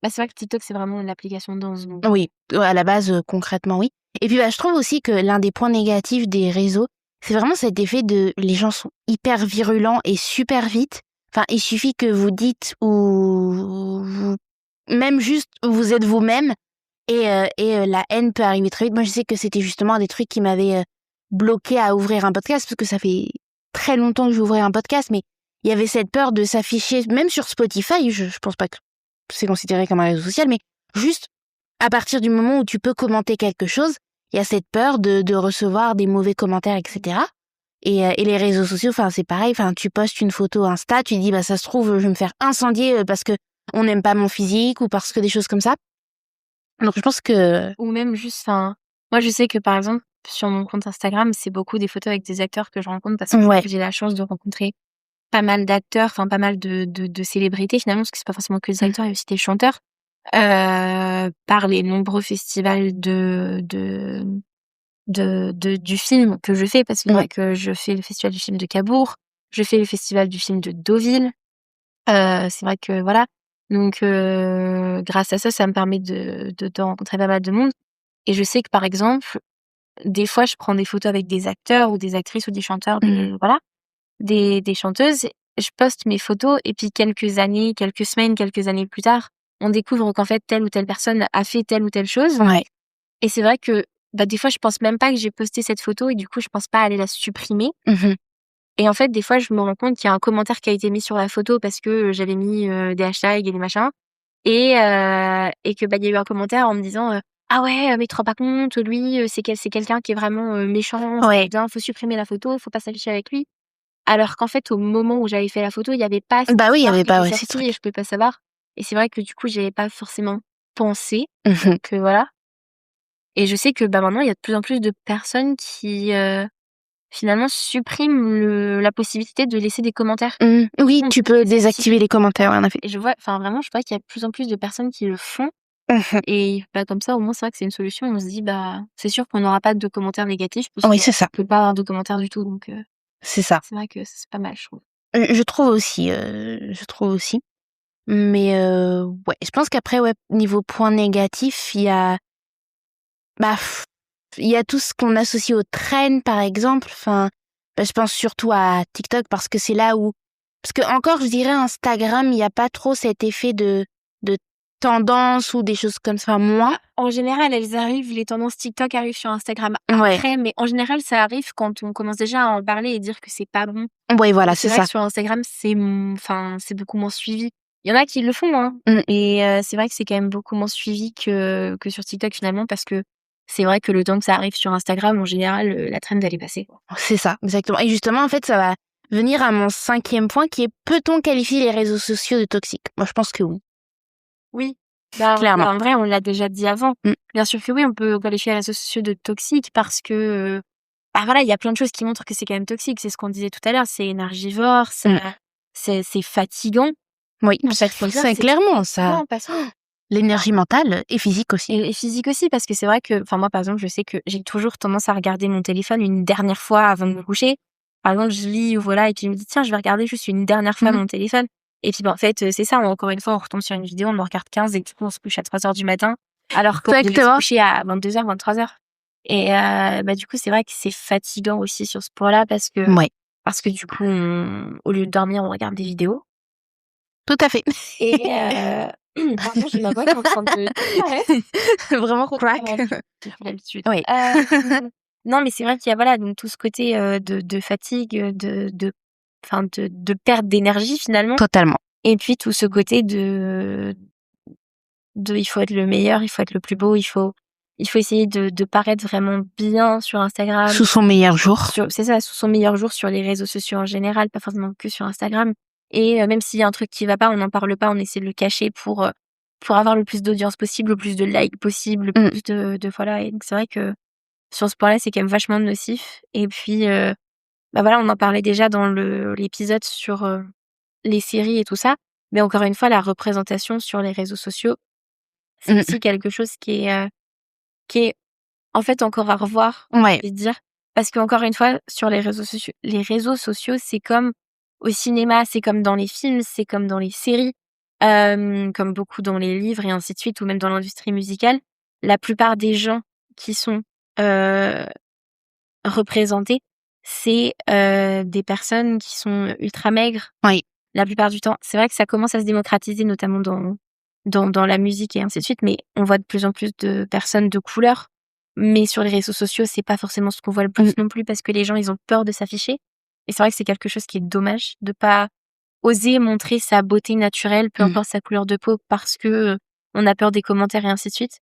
[SPEAKER 3] C'est vrai que TikTok, c'est vraiment l'application de danse. Donc.
[SPEAKER 2] Oui, à la base, concrètement, oui. Et puis, je trouve aussi que l'un des points négatifs des réseaux, c'est vraiment cet effet de les gens sont hyper virulents et super vite. Enfin, il suffit que vous dites ou même juste vous êtes vous-même et la haine peut arriver très vite. Moi, je sais que c'était justement un des trucs qui m'avait bloqué à ouvrir un podcast parce que ça fait très longtemps que j'ouvrais un podcast, mais il y avait cette peur de s'afficher, même sur Spotify. Je pense pas que c'est considéré comme un réseau social, mais juste à partir du moment où tu peux commenter quelque chose, il y a cette peur de recevoir des mauvais commentaires, etc. Et les réseaux sociaux, c'est pareil. Tu postes une photo Insta, tu dis ça se trouve je vais me faire incendier parce que on n'aime pas mon physique ou parce que des choses comme ça. Donc je pense que
[SPEAKER 3] ou même juste moi je sais que par exemple sur mon compte Instagram, c'est beaucoup des photos avec des acteurs que je rencontre parce que j'ai la chance de rencontrer pas mal d'acteurs, pas mal de célébrités finalement, parce que c'est pas forcément que des acteurs, il y a aussi des chanteurs, par les nombreux festivals du film que je fais, parce que c'est vrai que je fais le festival du film de Cabourg, je fais le festival du film de Deauville, c'est vrai que voilà, donc grâce à ça me permet de rencontrer pas mal de monde. Et je sais que par exemple, des fois je prends des photos avec des acteurs ou des actrices ou des chanteurs, voilà, des chanteuses, je poste mes photos et puis quelques semaines, quelques années plus tard, on découvre qu'en fait telle ou telle personne a fait telle ou telle chose. Et c'est vrai que des fois je pense même pas que j'ai posté cette photo et du coup je pense pas aller la supprimer. Et en fait des fois je me rends compte qu'il y a un commentaire qui a été mis sur la photo parce que j'avais mis des hashtags et des machins et que il y a eu un commentaire en me disant ah ouais, mais tu te rends pas compte, lui c'est quelqu'un qui est vraiment méchant, bien, faut supprimer la photo, faut pas s'afficher avec lui. Alors qu'en fait, au moment où j'avais fait la photo, il y avait pas.
[SPEAKER 2] il y avait pas
[SPEAKER 3] et je pouvais pas savoir. Et c'est vrai que du coup, j'avais pas forcément pensé que voilà. Et je sais que maintenant, il y a de plus en plus de personnes qui finalement suppriment la possibilité de laisser des commentaires.
[SPEAKER 2] Oui, tu peux désactiver les commentaires, en effet.
[SPEAKER 3] Et je vois qu'il y a de plus en plus de personnes qui le font. Et comme ça, au moins, c'est vrai que c'est une solution. On se dit, c'est sûr qu'on n'aura pas de commentaires négatifs.
[SPEAKER 2] Oui, c'est ça.
[SPEAKER 3] On peut pas avoir de commentaires du tout, donc.
[SPEAKER 2] C'est ça.
[SPEAKER 3] C'est vrai que c'est pas mal, je trouve.
[SPEAKER 2] Je trouve aussi. Mais je pense qu'après, niveau point négatif, il y a tout ce qu'on associe au trend, par exemple. Je pense surtout à TikTok parce que c'est là où... Parce que encore, je dirais, Instagram, il n'y a pas trop cet effet de tendance ou des choses comme ça, moins.
[SPEAKER 3] En général, les tendances TikTok arrivent sur Instagram après, mais en général, ça arrive quand on commence déjà à en parler et dire que c'est pas bon.
[SPEAKER 2] Oui, voilà, c'est ça.
[SPEAKER 3] Vrai que sur Instagram, c'est beaucoup moins suivi. Il y en a qui le font, et c'est vrai que c'est quand même beaucoup moins suivi que sur TikTok finalement, parce que c'est vrai que le temps que ça arrive sur Instagram, en général, la trend, elle est passée.
[SPEAKER 2] C'est ça, exactement. Et justement, en fait, ça va venir à mon 5e point qui est: peut-on qualifier les réseaux sociaux de toxiques ? Moi, je pense que oui.
[SPEAKER 3] Oui,
[SPEAKER 2] clairement.
[SPEAKER 3] En vrai, on l'a déjà dit avant. Bien sûr que oui, on peut qualifier les réseaux sociaux de toxiques parce que, il y a plein de choses qui montrent que c'est quand même toxique. C'est ce qu'on disait tout à l'heure, c'est énergivore, c'est fatigant.
[SPEAKER 2] Oui, c'est clairement ça. L'énergie mentale et physique aussi.
[SPEAKER 3] Et physique aussi, parce que c'est vrai que, moi, par exemple, je sais que j'ai toujours tendance à regarder mon téléphone une dernière fois avant de me coucher. Par exemple, je lis, et puis je me dis, tiens, je vais regarder juste une dernière fois mon téléphone. Et puis, en fait, c'est ça, encore une fois, on retombe sur une vidéo, on en regarde 15 et du coup, on se couche à 3 heures du matin, alors qu'on devait se coucher à 22 heures, 23 heures. Et du coup, c'est vrai que c'est fatigant aussi sur ce point-là parce que du coup, au lieu de dormir, on regarde des vidéos.
[SPEAKER 2] Tout à fait.
[SPEAKER 3] Et pardon, j'ai ma voix qui est en train de
[SPEAKER 2] vraiment crack.
[SPEAKER 3] J'ai plus l'habitude.
[SPEAKER 2] Oui.
[SPEAKER 3] Non, mais c'est vrai qu'il y a donc tout ce côté de fatigue, de perte d'énergie finalement.
[SPEAKER 2] Totalement.
[SPEAKER 3] Et puis tout ce côté de il faut être le meilleur, il faut être le plus beau, il faut essayer de paraître vraiment bien sur Instagram.
[SPEAKER 2] Sous son meilleur jour.
[SPEAKER 3] C'est ça, sous son meilleur jour sur les réseaux sociaux en général, pas forcément que sur Instagram. Et même s'il y a un truc qui va pas, on n'en parle pas, on essaie de le cacher pour avoir le plus d'audience possible, le plus de likes possible, le plus de voilà. Et donc c'est vrai que sur ce point-là, c'est quand même vachement nocif. Et puis on en parlait déjà dans l'épisode sur les séries et tout ça. Mais encore une fois, la représentation sur les réseaux sociaux, c'est aussi quelque chose qui est en fait encore à revoir, j'ai envie de dire. Parce qu'encore une fois, sur les réseaux sociaux, c'est comme au cinéma, c'est comme dans les films, c'est comme dans les séries, comme beaucoup dans les livres et ainsi de suite, ou même dans l'industrie musicale. La plupart des gens qui sont représentés, c'est des personnes qui sont ultra maigres.
[SPEAKER 2] Oui.
[SPEAKER 3] La plupart du temps. C'est vrai que ça commence à se démocratiser, notamment dans la musique et ainsi de suite, mais on voit de plus en plus de personnes de couleur. Mais sur les réseaux sociaux, c'est pas forcément ce qu'on voit le plus non plus parce que les gens, ils ont peur de s'afficher. Et c'est vrai que c'est quelque chose qui est dommage de pas oser montrer sa beauté naturelle, peu importe sa couleur de peau, parce que on a peur des commentaires et ainsi de suite.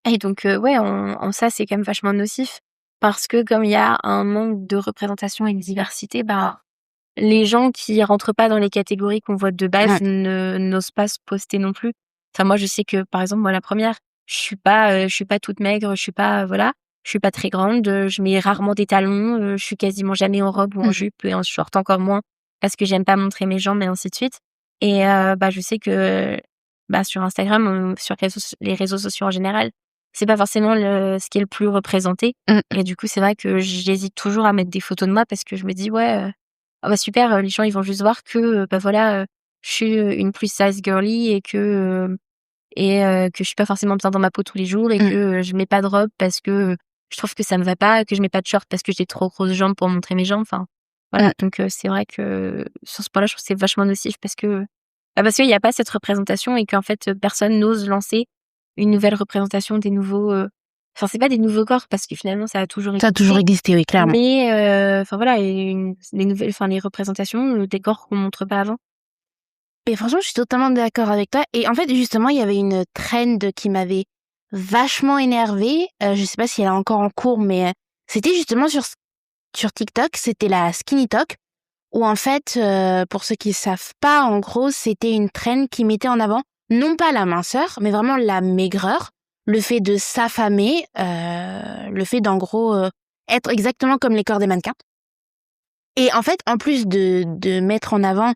[SPEAKER 3] Et donc, en ça, c'est quand même vachement nocif parce que comme il y a un manque de représentation et de diversité, les gens qui rentrent pas dans les catégories qu'on voit de base n'osent pas se poster non plus. Enfin, moi, je sais que, par exemple, moi, la première, je suis pas toute maigre, je suis pas très grande, je mets rarement des talons, je suis quasiment jamais en robe ou en jupe et en short encore moins parce que j'aime pas montrer mes jambes et ainsi de suite. Et je sais que sur Instagram, sur les réseaux sociaux en général, c'est pas forcément ce qui est le plus représenté. Et du coup, c'est vrai que j'hésite toujours à mettre des photos de moi parce que je me dis super, les gens ils vont juste voir que je suis une plus size girly et que je suis pas forcément bien dans ma peau tous les jours et que je mets pas de robe parce que je trouve que ça me va pas, que je mets pas de short parce que j'ai trop grosses jambes pour montrer mes jambes. Enfin voilà, donc c'est vrai que sur ce point-là, je trouve que c'est vachement nocif parce qu'il y a pas cette représentation et qu'en fait personne n'ose lancer une nouvelle représentation des nouveaux. Enfin, c'est pas des nouveaux corps parce que finalement ça a toujours existé.
[SPEAKER 2] Ça a toujours existé, oui, clairement.
[SPEAKER 3] Mais les représentations des corps qu'on montre pas avant.
[SPEAKER 2] Et franchement, je suis totalement d'accord avec toi. Et en fait, justement, il y avait une trend qui m'avait vachement énervée. Je sais pas si elle est encore en cours, mais c'était justement sur TikTok. C'était la Skinny Talk, où en fait, pour ceux qui savent pas, en gros, c'était une trend qui mettait en avant non pas la minceur, mais vraiment la maigreur, le fait de s'affamer, le fait d'en gros être exactement comme les corps des mannequins. Et en fait, en plus de mettre en avant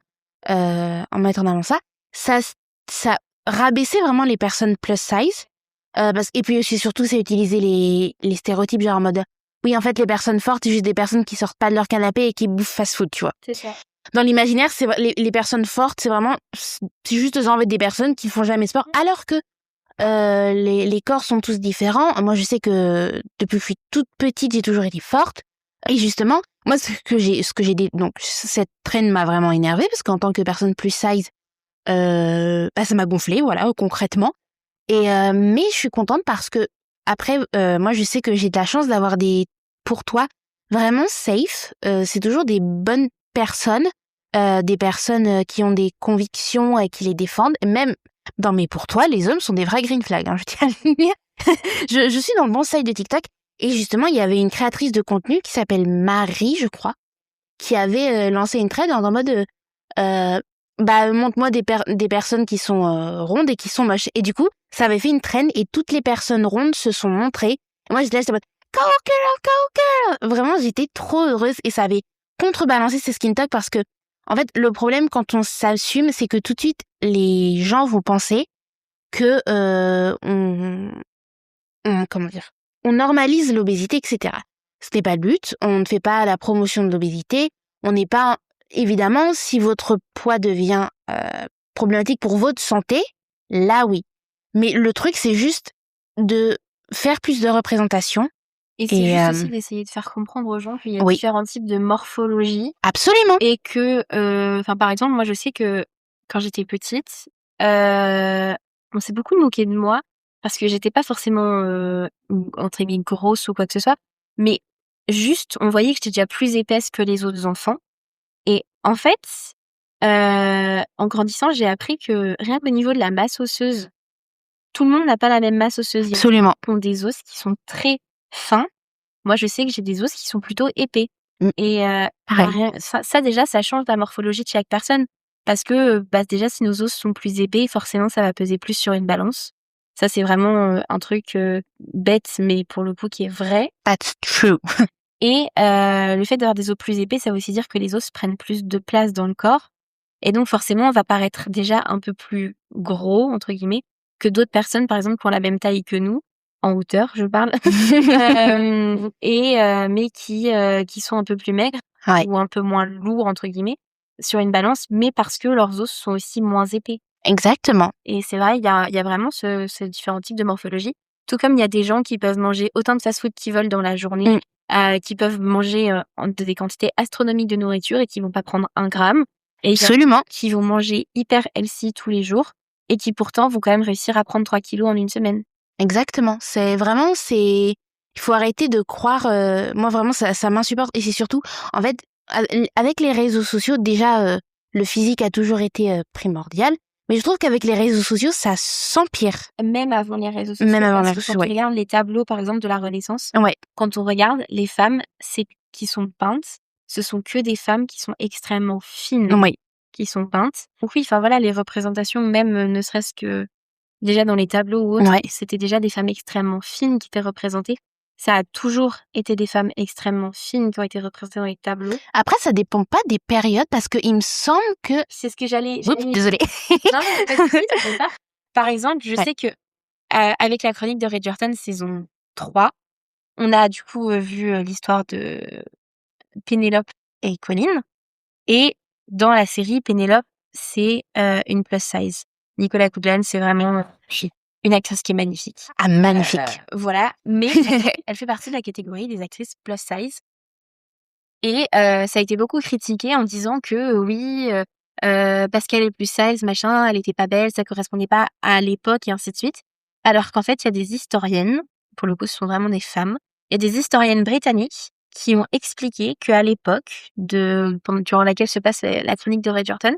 [SPEAKER 2] ça rabaissait vraiment les personnes plus size. Et puis aussi, surtout, c'est utiliser les stéréotypes, genre en mode, oui, en fait, les personnes fortes, c'est juste des personnes qui sortent pas de leur canapé et qui bouffent fast-food, tu vois.
[SPEAKER 3] C'est ça.
[SPEAKER 2] Dans l'imaginaire, les personnes fortes, c'est juste en fait des personnes qui font jamais sport, alors que les corps sont tous différents. Moi, je sais que depuis que je suis toute petite, j'ai toujours été forte. Et justement, moi, donc cette trend m'a vraiment énervée parce qu'en tant que personne plus size, ça m'a gonflé, voilà, concrètement. Et mais je suis contente parce que après, moi, je sais que j'ai de la chance d'avoir pour toi, vraiment safe. C'est toujours des bonnes personnes, des personnes qui ont des convictions et qui les défendent. Même mais pour toi, les hommes sont des vrais green flags. Je tiens à le dire. je suis dans le bon side de TikTok. Et justement, il y avait une créatrice de contenu qui s'appelle Marie, je crois, qui avait lancé une trend en mode montre-moi des personnes qui sont rondes et qui sont moches. Et du coup, ça avait fait une trend et toutes les personnes rondes se sont montrées. Et moi, j'étais là, en mode go girl. Vraiment, j'étais trop heureuse et ça avait contrebalancé ces skin talk parce que, en fait, le problème quand on s'assume, c'est que tout de suite, les gens vont penser que on normalise l'obésité, etc. Ce n'est pas le but. On ne fait pas la promotion de l'obésité. On n'est pas évidemment, si votre poids devient problématique pour votre santé, là oui. Mais le truc, c'est juste de faire plus de représentation.
[SPEAKER 3] Et c'est juste aussi d'essayer de faire comprendre aux gens qu'il y a
[SPEAKER 2] Oui.
[SPEAKER 3] différents types de morphologie.
[SPEAKER 2] Absolument.
[SPEAKER 3] Et que, par exemple, moi, je sais que quand j'étais petite, on s'est beaucoup moqué de moi parce que j'étais pas forcément, entre guillemets, grosse ou quoi que ce soit. Mais juste, on voyait que j'étais déjà plus épaisse que les autres enfants. Et en fait, en grandissant, j'ai appris que rien qu'au niveau de la masse osseuse, tout le monde n'a pas la même masse osseuse. Il y a
[SPEAKER 2] Absolument.
[SPEAKER 3] qui ont des os qui sont très fins. Moi, je sais que j'ai des os qui sont plutôt épais. Et
[SPEAKER 2] Pareil.
[SPEAKER 3] ça déjà, ça change la morphologie de chaque personne. Parce que déjà, si nos os sont plus épais, forcément, ça va peser plus sur une balance. Ça, c'est vraiment un truc bête, mais pour le coup qui est vrai.
[SPEAKER 2] That's true.
[SPEAKER 3] Et le fait d'avoir des os plus épais, ça veut aussi dire que les os prennent plus de place dans le corps. Et donc, forcément, on va paraître déjà un peu plus gros, entre guillemets, que d'autres personnes, par exemple, qui ont la même taille que nous, en hauteur, je parle, mais qui sont un peu plus maigres
[SPEAKER 2] Ouais.
[SPEAKER 3] ou un peu moins lourds, entre guillemets, sur une balance, mais parce que leurs os sont aussi moins épais.
[SPEAKER 2] Exactement.
[SPEAKER 3] Et c'est vrai, il y a vraiment ce différents types de morphologie. Tout comme il y a des gens qui peuvent manger autant de fast-food qu'ils veulent dans la journée, qui peuvent manger des quantités astronomiques de nourriture et qui vont pas prendre 1 gramme. Et
[SPEAKER 2] Absolument.
[SPEAKER 3] Qui vont manger hyper healthy tous les jours et qui pourtant vont quand même réussir à prendre 3 kilos en une semaine.
[SPEAKER 2] Exactement. Il faut arrêter de croire, moi vraiment ça m'insupporte et c'est surtout, en fait, avec les réseaux sociaux, déjà, le physique a toujours été primordial, mais je trouve qu'avec les réseaux sociaux, ça s'empire.
[SPEAKER 3] Même avant les réseaux sociaux.
[SPEAKER 2] Même avant les
[SPEAKER 3] Parce que
[SPEAKER 2] réseaux
[SPEAKER 3] quand
[SPEAKER 2] sociaux,
[SPEAKER 3] on regarde les tableaux, par exemple, de la Renaissance,
[SPEAKER 2] ouais.
[SPEAKER 3] quand on regarde les femmes qui sont peintes, ce sont que des femmes qui sont extrêmement fines,
[SPEAKER 2] Oui.
[SPEAKER 3] qui sont peintes. Donc oui, voilà, les représentations, même ne serait-ce que déjà dans les tableaux ou autres,
[SPEAKER 2] Ouais.
[SPEAKER 3] c'était déjà des femmes extrêmement fines qui étaient représentées. Ça a toujours été des femmes extrêmement fines qui ont été représentées dans les tableaux.
[SPEAKER 2] Après, ça dépend pas des périodes parce que il me semble que...
[SPEAKER 3] C'est ce que j'allais...
[SPEAKER 2] Oups, désolée.
[SPEAKER 3] Non, mais pas de suite, c'est ça. Par exemple, je sais que avec la chronique de Bridgerton saison 3, on a du coup vu l'histoire de Pénélope et Colin. Et dans la série, Pénélope, c'est une plus size. Nicolas Coughlan, c'est vraiment une actrice qui est magnifique.
[SPEAKER 2] Ah, magnifique.
[SPEAKER 3] Voilà, mais elle fait partie de la catégorie des actrices plus size. Et ça a été beaucoup critiqué en disant que oui, parce qu'elle est plus size, machin, elle était pas belle, ça correspondait pas à l'époque et ainsi de suite. Alors qu'en fait, il y a des historiennes, pour le coup, ce sont vraiment des femmes, il y a des historiennes britanniques qui ont expliqué qu'à l'époque durant laquelle se passe la chronique de Bridgerton,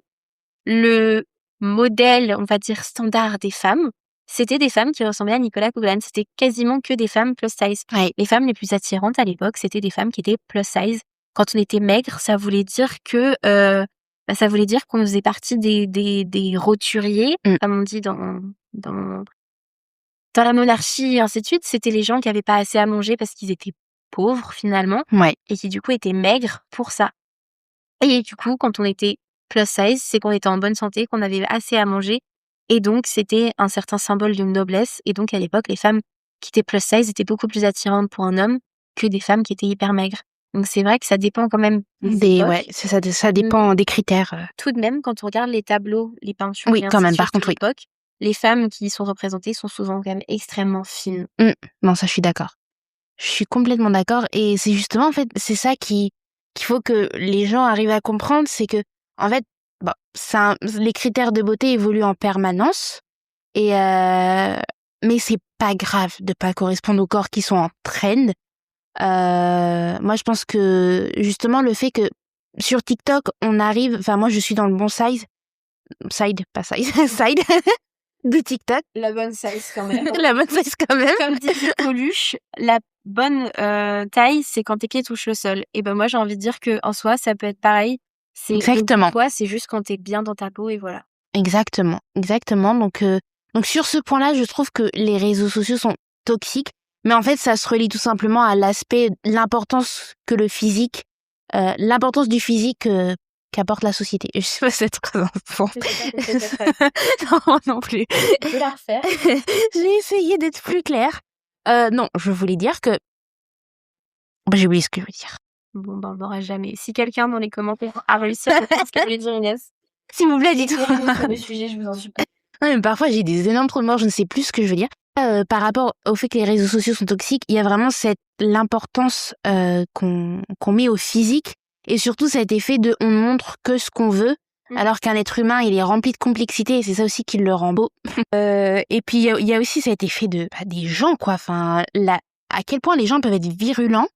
[SPEAKER 3] le modèle, on va dire, standard des femmes, c'était des femmes qui ressemblaient à Nicolas Coughlan. C'était quasiment que des femmes plus size.
[SPEAKER 2] Ouais.
[SPEAKER 3] Les femmes les plus attirantes à l'époque, c'était des femmes qui étaient plus size. Quand on était maigre, ça voulait dire que ça voulait dire qu'on faisait partie des roturiers, comme on dit dans la monarchie et ainsi de suite. C'était les gens qui avaient pas assez à manger parce qu'ils étaient pauvres finalement,
[SPEAKER 2] Ouais.
[SPEAKER 3] et qui du coup étaient maigres pour ça. Et du coup, quand on était plus size, c'est qu'on était en bonne santé, qu'on avait assez à manger, et donc c'était un certain symbole de noblesse. Et donc à l'époque, les femmes qui étaient plus size étaient beaucoup plus attirantes pour un homme que des femmes qui étaient hyper maigres. Donc c'est vrai que ça dépend quand même
[SPEAKER 2] Ouais, ça dépend des critères.
[SPEAKER 3] Tout de même, quand on regarde les tableaux, les peintures,
[SPEAKER 2] Oui, quand même, par contre, oui.
[SPEAKER 3] l'époque, les femmes qui sont représentées sont souvent quand même extrêmement fines.
[SPEAKER 2] Non, ça, je suis d'accord. Je suis complètement d'accord. Et c'est justement, en fait, c'est ça qu'il faut que les gens arrivent à comprendre, c'est que, en fait, les critères de beauté évoluent en permanence. Et mais c'est pas grave de pas correspondre aux corps qui sont en trend. Moi, je pense que justement le fait que sur TikTok, moi, je suis dans le bon side de TikTok.
[SPEAKER 3] La bonne size quand même.
[SPEAKER 2] La bonne size quand même.
[SPEAKER 3] Comme dit Coluche, la bonne taille, c'est quand tes pieds touchent le sol. Et ben moi, j'ai envie de dire que en soi, ça peut être pareil.
[SPEAKER 2] Exactement.
[SPEAKER 3] Toi, c'est juste quand t'es bien dans ta peau et voilà.
[SPEAKER 2] Exactement. Donc sur ce point-là, je trouve que les réseaux sociaux sont toxiques. Mais en fait, ça se relie tout simplement à l'importance du physique qu'apporte la société. Je sais pas si c'est très important. Non, non plus.
[SPEAKER 3] Je vais la refaire.
[SPEAKER 2] J'ai essayé d'être plus claire. Non, je voulais dire que... j'ai oublié ce que je veux dire.
[SPEAKER 3] Bon, ben, on n'aura jamais. Si quelqu'un dans les commentaires a réussi à comprendre ce qu'elle voulait dire Inès,
[SPEAKER 2] S'il vous plaît, dites-moi.
[SPEAKER 3] écrivez-nous sur le sujet, je vous en supplie.
[SPEAKER 2] Ouais, mais parfois, j'ai des énormes trous de mémoire, je ne sais plus ce que je veux dire. Par rapport au fait que les réseaux sociaux sont toxiques, il y a vraiment l'importance qu'on met au physique et surtout cet effet de on ne montre que ce qu'on veut, alors qu'un être humain, il est rempli de complexité et c'est ça aussi qui le rend beau. Et puis, il y a aussi cet effet des gens, quoi. Enfin, à quel point les gens peuvent être virulents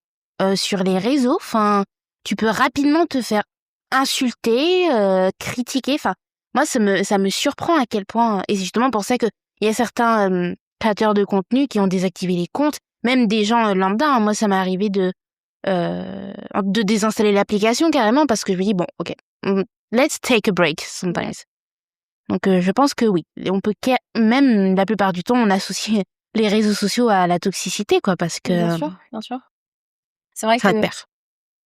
[SPEAKER 2] sur les réseaux. Enfin, tu peux rapidement te faire insulter, critiquer. Enfin, moi, ça me surprend à quel point. Et c'est justement pour ça qu'il y a certains créateurs de contenu qui ont désactivé les comptes, même des gens lambda. Hein. Moi, ça m'est arrivé de désinstaller l'application carrément parce que je me dis, bon, ok, let's take a break sometimes. Donc, je pense que oui, on peut même la plupart du temps, on associe les réseaux sociaux à la toxicité, quoi, parce que
[SPEAKER 3] Bien sûr. C'est vrai
[SPEAKER 2] ça
[SPEAKER 3] que,
[SPEAKER 2] te perd.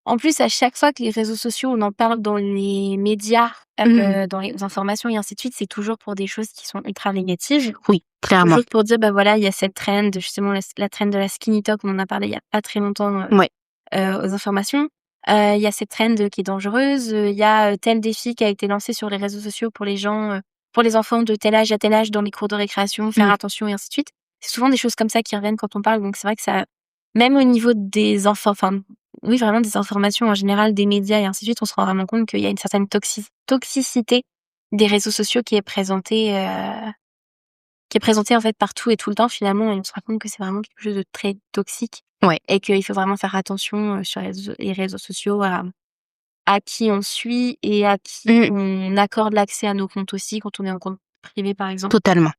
[SPEAKER 3] en plus, à chaque fois que les réseaux sociaux, on en parle dans les médias, dans les informations et ainsi de suite, c'est toujours pour des choses qui sont ultra négatives.
[SPEAKER 2] Oui, clairement.
[SPEAKER 3] Toujours pour dire, bah voilà, il y a cette trend, justement, la trend de la skinny talk, on en a parlé il y a pas très longtemps
[SPEAKER 2] Ouais.
[SPEAKER 3] aux informations. Il y a cette trend qui est dangereuse. Il y a tel défi qui a été lancé sur les réseaux sociaux pour les gens, pour les enfants de tel âge à tel âge dans les cours de récréation, faire attention et ainsi de suite. C'est souvent des choses comme ça qui reviennent quand on parle. Donc c'est vrai que ça, même au niveau des enfants, enfin, oui, vraiment des informations en général, des médias et ainsi de suite, on se rend vraiment compte qu'il y a une certaine toxicité des réseaux sociaux qui est présentée en fait partout et tout le temps finalement, et on se rend compte que c'est vraiment quelque chose de très toxique.
[SPEAKER 2] Ouais.
[SPEAKER 3] Et qu'il faut vraiment faire attention sur les réseaux sociaux à qui on suit et à qui on accorde l'accès à nos comptes aussi quand on est en compte privé par exemple.
[SPEAKER 2] Totalement.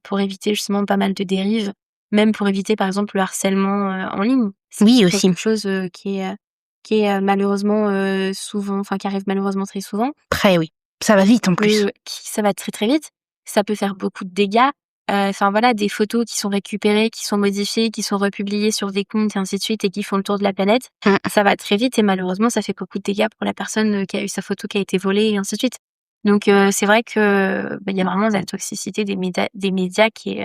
[SPEAKER 3] Pour éviter justement pas mal de dérives, même pour éviter par exemple le harcèlement en ligne.
[SPEAKER 2] Oui,
[SPEAKER 3] C'est
[SPEAKER 2] aussi.
[SPEAKER 3] quelque chose qui est malheureusement souvent, enfin qui arrive malheureusement très souvent.
[SPEAKER 2] Très, oui. Ça va vite en plus.
[SPEAKER 3] Ça va très très vite. Ça peut faire beaucoup de dégâts. Enfin voilà, des photos qui sont récupérées, qui sont modifiées, qui sont republiées sur des comptes et ainsi de suite et qui font le tour de la planète. Ça va très vite et malheureusement ça fait beaucoup de dégâts pour la personne qui a eu sa photo qui a été volée et ainsi de suite. Donc c'est vrai que il y a vraiment la toxicité des médias qui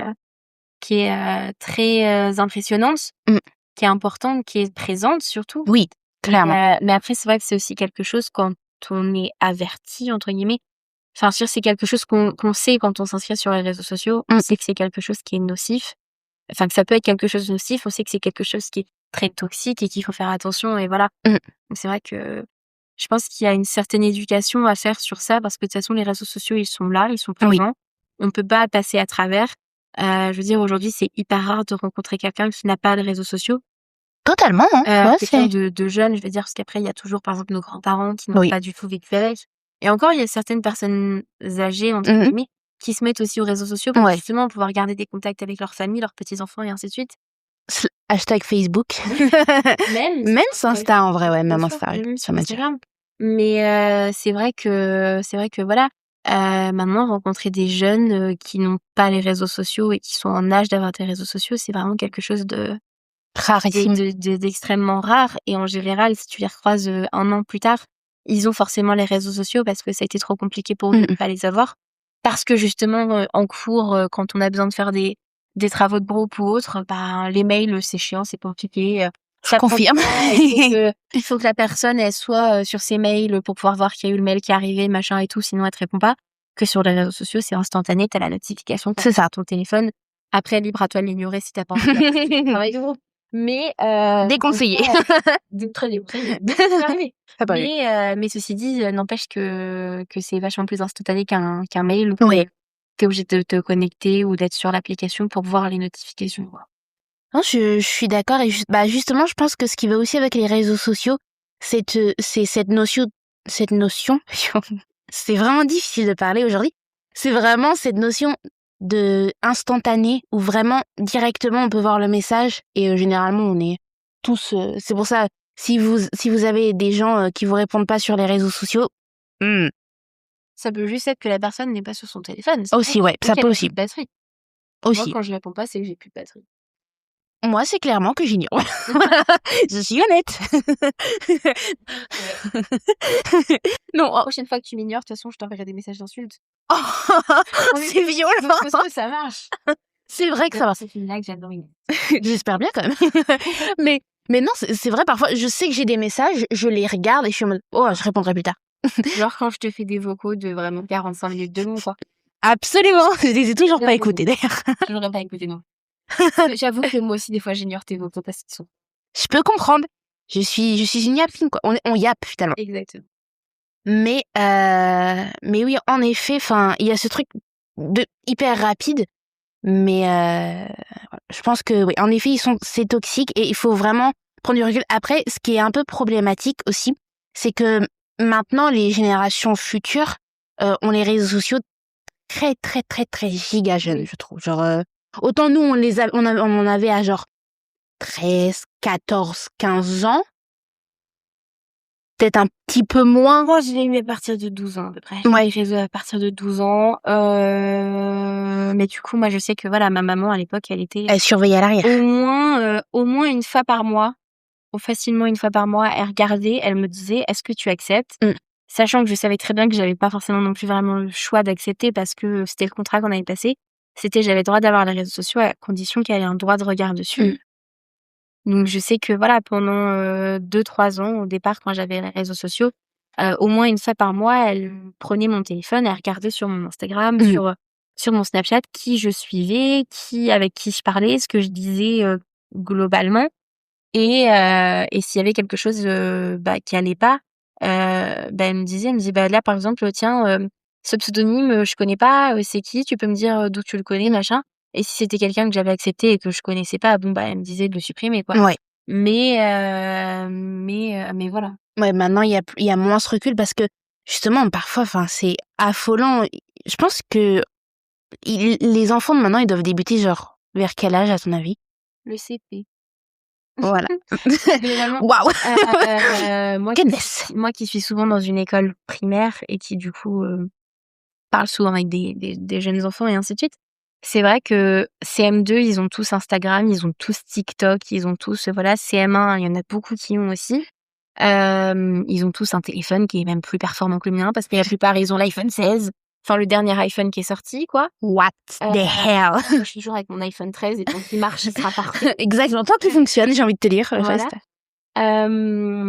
[SPEAKER 3] est très impressionnante, qui est importante, qui est présente surtout.
[SPEAKER 2] Oui, clairement.
[SPEAKER 3] Mais après c'est vrai que c'est aussi quelque chose quand on est averti entre guillemets. Enfin, c'est quelque chose qu'on sait quand on s'inscrit sur les réseaux sociaux. On sait que c'est quelque chose qui est nocif. Enfin, que ça peut être quelque chose de nocif. On sait que c'est quelque chose qui est très toxique et qu'il faut faire attention. Et voilà. Donc, c'est vrai que je pense qu'il y a une certaine éducation à faire sur ça parce que de toute façon, les réseaux sociaux, ils sont là, ils sont présents. Oui. On peut pas passer à travers. Je veux dire, aujourd'hui, c'est hyper rare de rencontrer quelqu'un qui n'a pas de réseaux sociaux.
[SPEAKER 2] Totalement, hein.
[SPEAKER 3] Quelqu'un de jeune, je veux dire, parce qu'après, il y a toujours, par exemple, nos grands-parents qui n'ont pas du tout vécu avec. Et encore, il y a certaines personnes âgées, entre guillemets, qui se mettent aussi aux réseaux sociaux pour justement pouvoir garder des contacts avec leur famille, leurs petits-enfants et ainsi de suite.
[SPEAKER 2] Hashtag Facebook. Même sur Insta, en vrai, ouais, même Insta.
[SPEAKER 3] Sur Instagram. Mais c'est vrai que voilà, maintenant, rencontrer des jeunes qui n'ont pas les réseaux sociaux et qui sont en âge d'avoir des réseaux sociaux, c'est vraiment quelque chose
[SPEAKER 2] rarissime,
[SPEAKER 3] d'extrêmement rare. Et en général, si tu les recroises un an plus tard, ils ont forcément les réseaux sociaux parce que ça a été trop compliqué pour eux de ne pas les avoir. Parce que justement, en cours, quand on a besoin de faire des travaux de groupe ou autre, les mails, c'est chiant, c'est compliqué.
[SPEAKER 2] Je confirme.
[SPEAKER 3] Il faut que la personne, elle soit sur ses mails pour pouvoir voir qu'il y a eu le mail qui est arrivé, machin et tout, sinon elle te répond pas. Que sur les réseaux sociaux, c'est instantané, t'as la notification,
[SPEAKER 2] c'est ça,
[SPEAKER 3] ton téléphone. Après, libre à toi de l'ignorer si t'as pas envie de travail de groupe. Mais
[SPEAKER 2] déconseillé.
[SPEAKER 3] Très déconseillé. Mais ceci dit, n'empêche que c'est vachement plus instantané qu'un mail. T'es obligé de te connecter ou d'être sur l'application pour voir les notifications.
[SPEAKER 2] Non, je suis d'accord et justement, je pense que ce qui va aussi avec les réseaux sociaux, c'est cette notion. C'est vraiment difficile de parler aujourd'hui. C'est vraiment cette notion de instantané où vraiment directement on peut voir le message et généralement on est tous c'est pour ça si vous avez des gens qui vous répondent pas sur les réseaux sociaux,
[SPEAKER 3] ça peut juste être que la personne n'est pas sur son téléphone.
[SPEAKER 2] Aussi, ouais, ça peut aussi.
[SPEAKER 3] Plus de batterie.
[SPEAKER 2] Aussi.
[SPEAKER 3] Moi, quand je réponds pas, c'est que j'ai plus de batterie.
[SPEAKER 2] Moi, c'est clairement que j'ignore. Je suis honnête.
[SPEAKER 3] Non, la prochaine fois que tu m'ignores, de toute façon, je t'enverrai des messages d'insultes.
[SPEAKER 2] Oh, c'est violent.
[SPEAKER 3] Parce que ça marche.
[SPEAKER 2] C'est vrai que ça va.
[SPEAKER 3] C'est une blague, j'adore.
[SPEAKER 2] J'espère bien quand même. Mais Mais non, c'est vrai, parfois, je sais que j'ai des messages, je les regarde et je suis en mode, oh, je répondrai plus tard.
[SPEAKER 3] Genre quand je te fais des vocaux de vraiment 45 minutes de long, quoi.
[SPEAKER 2] Absolument. Je les ai toujours pas écoutés, d'ailleurs.
[SPEAKER 3] Je n'aurais pas écouté, non. J'avoue que moi aussi, des fois, j'ignore tes vocaux parce qu'ils sont...
[SPEAKER 2] Je peux comprendre. Je suis une yapine, quoi. On yappe, finalement.
[SPEAKER 3] Exactement.
[SPEAKER 2] Mais oui, en effet, enfin, il y a ce truc de hyper rapide. Mais je pense que, oui, en effet, c'est toxique et il faut vraiment prendre du recul. Après, ce qui est un peu problématique aussi, c'est que maintenant, les générations futures ont les réseaux sociaux très, très, très, très giga jeunes, je trouve. Genre, autant nous, on en avait à genre 13, 14, 15 ans. Peut-être un petit peu moins.
[SPEAKER 3] Moi, je l'ai eu à partir de 12 ans, à peu près.
[SPEAKER 2] Ouais.
[SPEAKER 3] Les réseaux à partir de 12 ans. Mais du coup, moi, je sais que, voilà, ma maman, à l'époque,
[SPEAKER 2] Elle surveillait à l'arrière.
[SPEAKER 3] au moins une fois par mois, ou facilement une fois par mois, elle regardait, elle me disait, est-ce que tu acceptes? Sachant que je savais très bien que j'avais pas forcément non plus vraiment le choix d'accepter parce que c'était le contrat qu'on avait passé. J'avais le droit d'avoir les réseaux sociaux à condition qu'elle ait un droit de regard dessus. Donc, je sais que, voilà, pendant 2-3 ans, au départ, quand j'avais les réseaux sociaux, au moins une fois par mois, elle prenait mon téléphone, elle regardait sur mon Instagram, sur mon Snapchat, qui je suivais, avec qui je parlais, ce que je disais globalement. Et s'il y avait quelque chose qui allait pas, elle me disait, là, par exemple, tiens, ce pseudonyme, je connais pas, c'est qui? Tu peux me dire d'où tu le connais, machin? Et si c'était quelqu'un que j'avais accepté et que je connaissais pas, elle me disait de le supprimer, quoi.
[SPEAKER 2] Ouais.
[SPEAKER 3] Mais voilà.
[SPEAKER 2] Ouais, maintenant, il y a moins ce recul parce que, justement, parfois, enfin, c'est affolant. Je pense que les enfants de maintenant, ils doivent débuter, genre, vers quel âge, à ton avis?
[SPEAKER 3] Le CP.
[SPEAKER 2] Voilà.
[SPEAKER 3] Globalement,
[SPEAKER 2] Waouh!
[SPEAKER 3] moi qui suis souvent dans une école primaire et qui, du coup, parle souvent avec des jeunes enfants et ainsi de suite. C'est vrai que CM2, ils ont tous Instagram, ils ont tous TikTok, ils ont tous, voilà, CM1, il y en a beaucoup qui ont aussi. Ils ont tous un téléphone qui est même plus performant que le mien parce que la plupart, ils ont l'iPhone 16. Enfin, le dernier iPhone qui est sorti, quoi.
[SPEAKER 2] What the hell?
[SPEAKER 3] Je suis toujours avec mon iPhone 13 et tant qu'il marche, ce sera parfait.
[SPEAKER 2] Exactement, tant qu'il fonctionne, j'ai envie de te dire.
[SPEAKER 3] Voilà.
[SPEAKER 2] Quand même.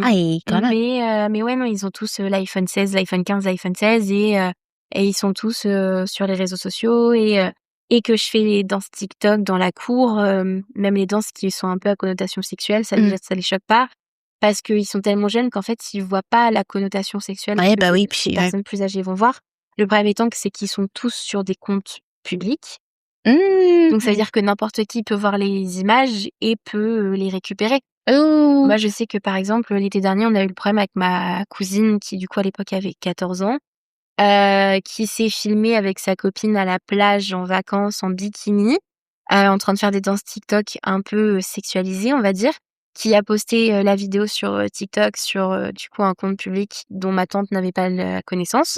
[SPEAKER 3] Mais ouais, non, ils ont tous l'iPhone 16, l'iPhone 15, l'iPhone 16 et ils sont tous sur les réseaux sociaux et que je fais les danses TikTok dans la cour, même les danses qui sont un peu à connotation sexuelle, ça les choque pas parce qu'ils sont tellement jeunes qu'en fait, ils voient pas la connotation sexuelle que
[SPEAKER 2] oui,
[SPEAKER 3] les personnes plus âgées vont voir. Le problème étant que c'est qu'ils sont tous sur des comptes publics. Donc, ça veut dire que n'importe qui peut voir les images et peut les récupérer. Moi, je sais que, par exemple, l'été dernier, on a eu le problème avec ma cousine qui, du coup, à l'époque, avait 14 ans, qui s'est filmée avec sa copine à la plage en vacances en bikini, en train de faire des danses TikTok un peu sexualisées, on va dire, qui a posté la vidéo sur TikTok sur, du coup, un compte public dont ma tante n'avait pas la connaissance.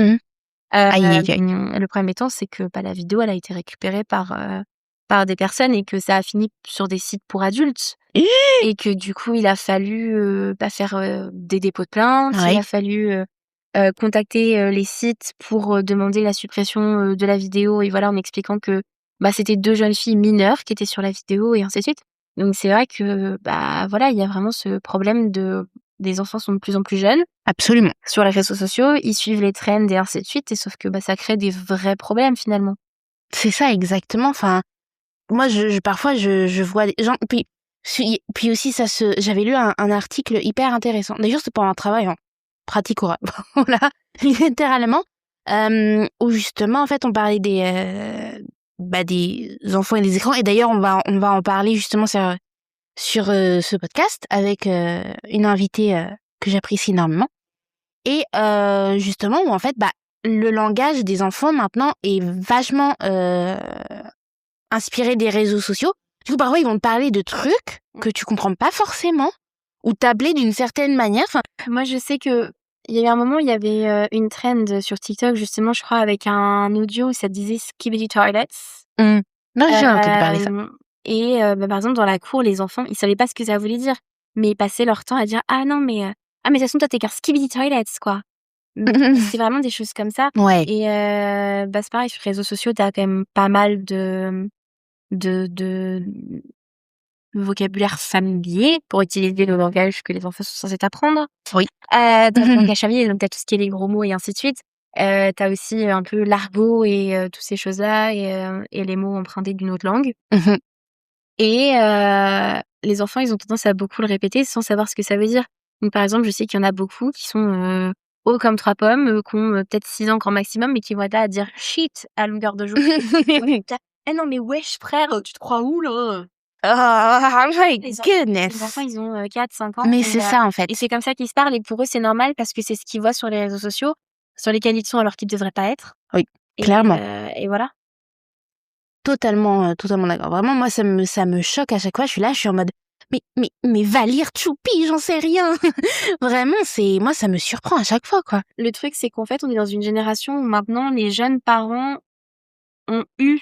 [SPEAKER 3] Le problème étant, c'est que la vidéo, elle a été récupérée par des personnes et que ça a fini sur des sites pour adultes. Et que du coup, il a fallu faire des dépôts de plainte, il a fallu contacter les sites pour demander la suppression de la vidéo et voilà, en expliquant que c'était 2 jeunes filles mineures qui étaient sur la vidéo et ainsi de suite. Donc c'est vrai que voilà, il y a vraiment ce problème des enfants sont de plus en plus jeunes.
[SPEAKER 2] Absolument.
[SPEAKER 3] Sur les réseaux sociaux, ils suivent les trends et ainsi de suite, et sauf que ça crée des vrais problèmes finalement.
[SPEAKER 2] C'est ça, exactement. Enfin, moi, parfois, je vois des gens. Puis aussi, j'avais lu un article hyper intéressant. D'ailleurs, c'était pendant un travail en pratique orale. Voilà, littéralement. Où justement, en fait, on parlait des enfants et des écrans. Et d'ailleurs, on va en parler justement sur ce podcast avec une invitée que j'apprécie énormément. Et justement, où en fait, le langage des enfants maintenant est vachement inspiré des réseaux sociaux. Du coup, parfois, ils vont te parler de trucs que tu comprends pas forcément ou t'appeler d'une certaine manière. Enfin,
[SPEAKER 3] moi, je sais que il y a eu un moment, il y avait une trend sur TikTok, justement, je crois, avec un audio où ça disait Skibidi Toilets.
[SPEAKER 2] Non, j'ai entendu parler ça.
[SPEAKER 3] Et par exemple, dans la cour, les enfants, ils savaient pas ce que ça voulait dire. Mais ils passaient leur temps à dire « Ah non, mais de toute façon, toi, t'es qu'un Skibidi Toilets, quoi. » C'est vraiment des choses comme ça.
[SPEAKER 2] Ouais.
[SPEAKER 3] Et c'est pareil, sur les réseaux sociaux, t'as quand même pas mal de vocabulaire familier pour utiliser le langage que les enfants sont censés apprendre.
[SPEAKER 2] Oui.
[SPEAKER 3] T'as le langage familier, donc t'as tout ce qui est les gros mots et ainsi de suite. T'as aussi un peu l'argot et toutes ces choses-là et les mots empruntés d'une autre langue.
[SPEAKER 2] Mhm.
[SPEAKER 3] Et les enfants, ils ont tendance à beaucoup le répéter sans savoir ce que ça veut dire. Donc, par exemple, je sais qu'il y en a beaucoup qui sont hauts comme 3 pommes, qui ont peut-être 6 ans grand maximum, mais qui vont être là à dire shit à longueur de journée. Eh non, mais wesh, frère, tu te crois où, là?
[SPEAKER 2] Oh my
[SPEAKER 3] Les
[SPEAKER 2] goodness.
[SPEAKER 3] enfants, ils ont 4, 5 ans.
[SPEAKER 2] Mais
[SPEAKER 3] et,
[SPEAKER 2] c'est ça, en fait.
[SPEAKER 3] Et c'est comme ça qu'ils se parlent. Et pour eux, c'est normal parce que c'est ce qu'ils voient sur les réseaux sociaux, sur lesquels ils sont alors qu'ils ne devraient pas être.
[SPEAKER 2] Oui,
[SPEAKER 3] Et,
[SPEAKER 2] clairement.
[SPEAKER 3] Et voilà.
[SPEAKER 2] Totalement d'accord. Vraiment, moi, ça me choque à chaque fois. Je suis en mode, mais va lire Choupi, j'en sais rien. Vraiment, moi, ça me surprend à chaque fois, quoi.
[SPEAKER 3] Le truc, c'est qu'en fait, on est dans une génération où maintenant, les jeunes parents ont eu,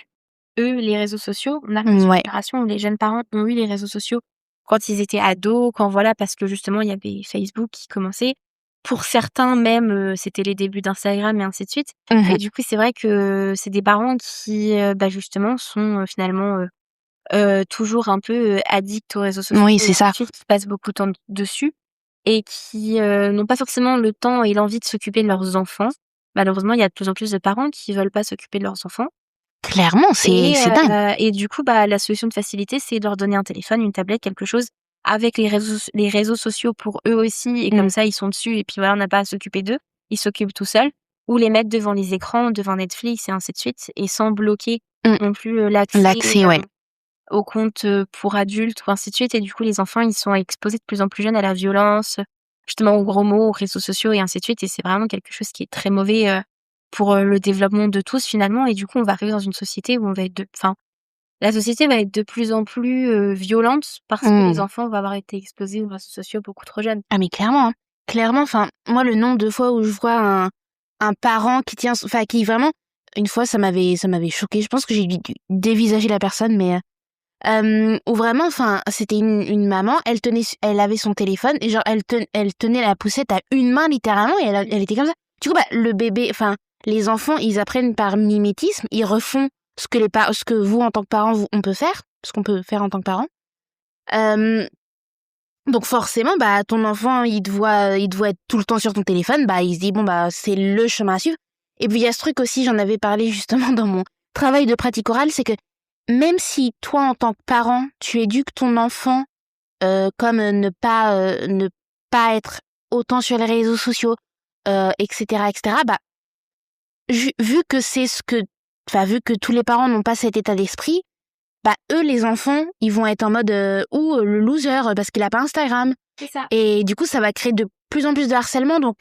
[SPEAKER 3] eux, les réseaux sociaux. On arrive dans une
[SPEAKER 2] Ouais.
[SPEAKER 3] génération où les jeunes parents ont eu les réseaux sociaux quand ils étaient ados, parce que justement, il y avait Facebook qui commençait. Pour certains, même, c'était les débuts d'Instagram et ainsi de suite.
[SPEAKER 2] Mhm.
[SPEAKER 3] Et du coup, c'est vrai que c'est des parents qui, justement, sont finalement toujours un peu addicts aux réseaux sociaux.
[SPEAKER 2] Oui, c'est ça.
[SPEAKER 3] Qui passent beaucoup de temps dessus et qui n'ont pas forcément le temps et l'envie de s'occuper de leurs enfants. Malheureusement, il y a de plus en plus de parents qui veulent pas s'occuper de leurs enfants.
[SPEAKER 2] Clairement, c'est dingue.
[SPEAKER 3] Et du coup, la solution de facilité, c'est de leur donner un téléphone, une tablette, quelque chose avec les réseaux sociaux pour eux aussi. Et comme ça, ils sont dessus et puis voilà, on n'a pas à s'occuper d'eux. Ils s'occupent tout seuls. Ou les mettre devant les écrans, devant Netflix et ainsi de suite. Et sans bloquer non plus
[SPEAKER 2] L'accès, ouais.
[SPEAKER 3] aux comptes pour adultes ou ainsi de suite. Et du coup, les enfants, ils sont exposés de plus en plus jeunes à la violence, justement aux gros mots, aux réseaux sociaux et ainsi de suite. Et c'est vraiment quelque chose qui est très mauvais pour le développement de tous finalement. Et du coup, on va arriver dans une société où la société va être de plus en plus violente parce que les enfants vont avoir été exposés aux réseaux sociaux beaucoup trop jeunes.
[SPEAKER 2] Ah mais clairement, hein. Clairement, enfin, moi le nombre de fois où je vois un parent qui vraiment, une fois ça m'avait choqué. Je pense que j'ai dû dévisager la personne, mais où vraiment, enfin, c'était une maman, elle avait son téléphone et genre elle tenait la poussette à une main littéralement et elle était comme ça. Du coup, le bébé, enfin, les enfants, ils apprennent par mimétisme, ils refont ce que vous en tant que parents, on peut faire, ce qu'on peut faire en tant que parent. Donc forcément, ton enfant, il te voit être tout le temps sur ton téléphone, il se dit bon c'est le chemin à suivre. Et puis il y a ce truc aussi, j'en avais parlé justement dans mon travail de pratique orale, c'est que même si toi en tant que parent, tu éduques ton enfant comme ne pas être autant sur les réseaux sociaux, etc., vu que tous les parents n'ont pas cet état d'esprit, eux, les enfants, ils vont être en mode le loser parce qu'il a pas Instagram.
[SPEAKER 3] C'est ça.
[SPEAKER 2] Et du coup, ça va créer de plus en plus de harcèlement. Donc,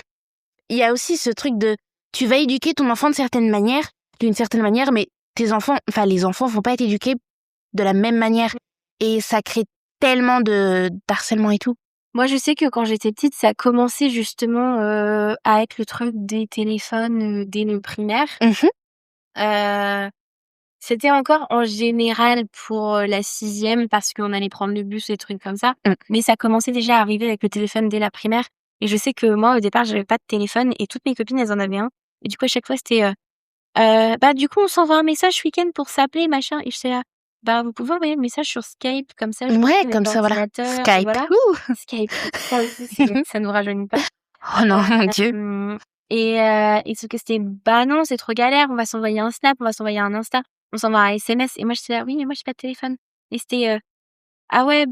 [SPEAKER 2] il y a aussi ce truc de tu vas éduquer ton enfant d'une certaine manière, mais les enfants vont pas être éduqués de la même manière. Et ça crée tellement d'harcèlement et tout.
[SPEAKER 3] Moi, je sais que quand j'étais petite, ça a commencé justement à être le truc des téléphones dès le primaire. C'était encore en général pour la 6e parce qu'on allait prendre le bus et des trucs comme ça. Mais ça commençait déjà à arriver avec le téléphone dès la primaire. Et je sais que moi, au départ, j'avais pas de téléphone et toutes mes copines, elles en avaient un. Et du coup, à chaque fois, c'était du coup, on s'envoie un message ce week-end pour s'appeler, machin. Et j'étais là, vous pouvez envoyer le message sur Skype, comme ça.
[SPEAKER 2] Ouais, comme ça, voilà. Skype.
[SPEAKER 3] Voilà. Skype. Ça aussi, ça nous rajeunit pas.
[SPEAKER 2] Oh non, mon Dieu.
[SPEAKER 3] Et ce que c'était, non, c'est trop galère, on va s'envoyer un Snap, on va s'envoyer un Insta, on s'envoie un SMS. Et moi, j'étais là, oui, mais moi, j'ai pas de téléphone. Et c'était, ah ouais,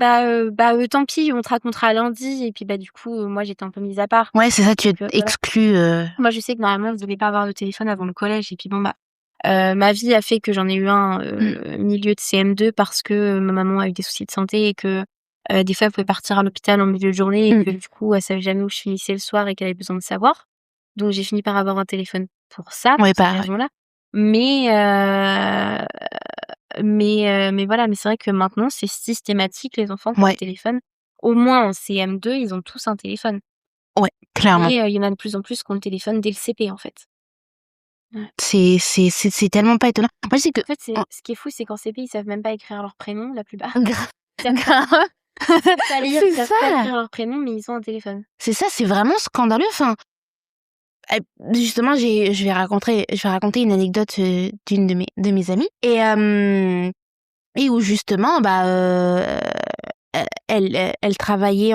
[SPEAKER 3] tant pis, on te racontera lundi. Et puis, du coup, moi, j'étais un peu mise à part.
[SPEAKER 2] Ouais, c'est ça, tu es exclue.
[SPEAKER 3] Moi, je sais que normalement, vous devez pas avoir de téléphone avant le collège. Et puis, ma vie a fait que j'en ai eu un milieu de CM2 parce que ma maman a eu des soucis de santé et que des fois, elle pouvait partir à l'hôpital en milieu de journée et que du coup, elle savait jamais où je finissais le soir et qu'elle avait besoin de savoir. Donc, j'ai fini par avoir un téléphone pour ça, pour cette raison-là. Mais voilà, mais c'est vrai que maintenant, c'est systématique, les enfants qui ont un téléphone. Au moins en CM2, ils ont tous un téléphone.
[SPEAKER 2] Ouais, clairement.
[SPEAKER 3] Et il y en a de plus en plus qui ont le téléphone dès le CP, en fait.
[SPEAKER 2] Ouais. C'est tellement pas étonnant. Moi, je sais que...
[SPEAKER 3] En fait, ce qui est fou, c'est qu'en CP, ils savent même pas écrire leur prénom, la plupart.
[SPEAKER 2] Grave.
[SPEAKER 3] C'est ça. Ils savent pas écrire leur prénom, mais ils ont un téléphone.
[SPEAKER 2] C'est ça, c'est vraiment scandaleux. Enfin, justement, je vais raconter une anecdote d'une de mes amies et où justement elle travaillait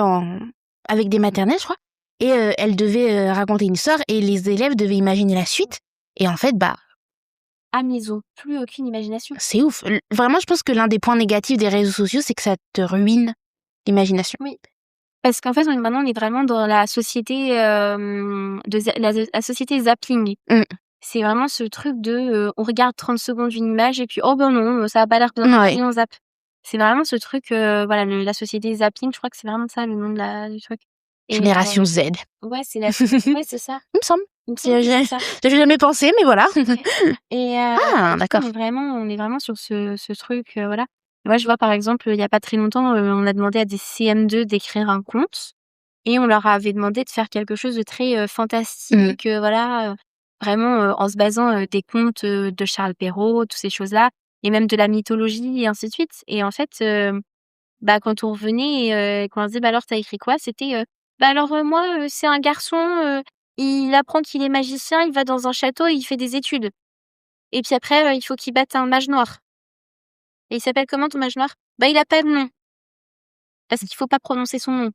[SPEAKER 2] avec des maternelles, je crois, et elle devait raconter une histoire et les élèves devaient imaginer la suite. Et en fait,
[SPEAKER 3] Ah, mais ils ont plus aucune imagination.
[SPEAKER 2] c'est ouf. Vraiment, je pense que l'un des points négatifs des réseaux sociaux, c'est que ça te ruine l'imagination.
[SPEAKER 3] Oui. Parce qu'en fait, maintenant, on est vraiment dans la société, la société zapping.
[SPEAKER 2] Mm.
[SPEAKER 3] C'est vraiment ce truc de, on regarde 30 secondes d'une image et puis, oh ben non, ça a pas l'air bien,
[SPEAKER 2] Ouais.
[SPEAKER 3] et on zappe. C'est vraiment ce truc, voilà, la société zapping, je crois que c'est vraiment ça le nom du truc. Et,
[SPEAKER 2] Génération Z.
[SPEAKER 3] ouais, c'est ouais, c'est ça.
[SPEAKER 2] Il me semble.
[SPEAKER 3] Il me semble que c'est ça.
[SPEAKER 2] J'avais jamais pensé, mais voilà.
[SPEAKER 3] Et
[SPEAKER 2] d'accord.
[SPEAKER 3] on est vraiment sur ce truc, voilà. Moi, je vois par exemple, il y a pas très longtemps, on a demandé à des CM2 d'écrire un conte et on leur avait demandé de faire quelque chose de très fantastique, voilà, vraiment en se basant des contes de Charles Perrault, toutes ces choses-là, et même de la mythologie et ainsi de suite. Et en fait, quand on revenait et qu'on leur disait bah alors t'as écrit quoi, c'était bah alors moi c'est un garçon, il apprend qu'il est magicien, il va dans un château et il fait des études. Et puis après, il faut qu'il batte un mage noir. Et il s'appelle comment ton mage noir? Bah, il a pas de nom. Parce qu'il faut pas prononcer son nom.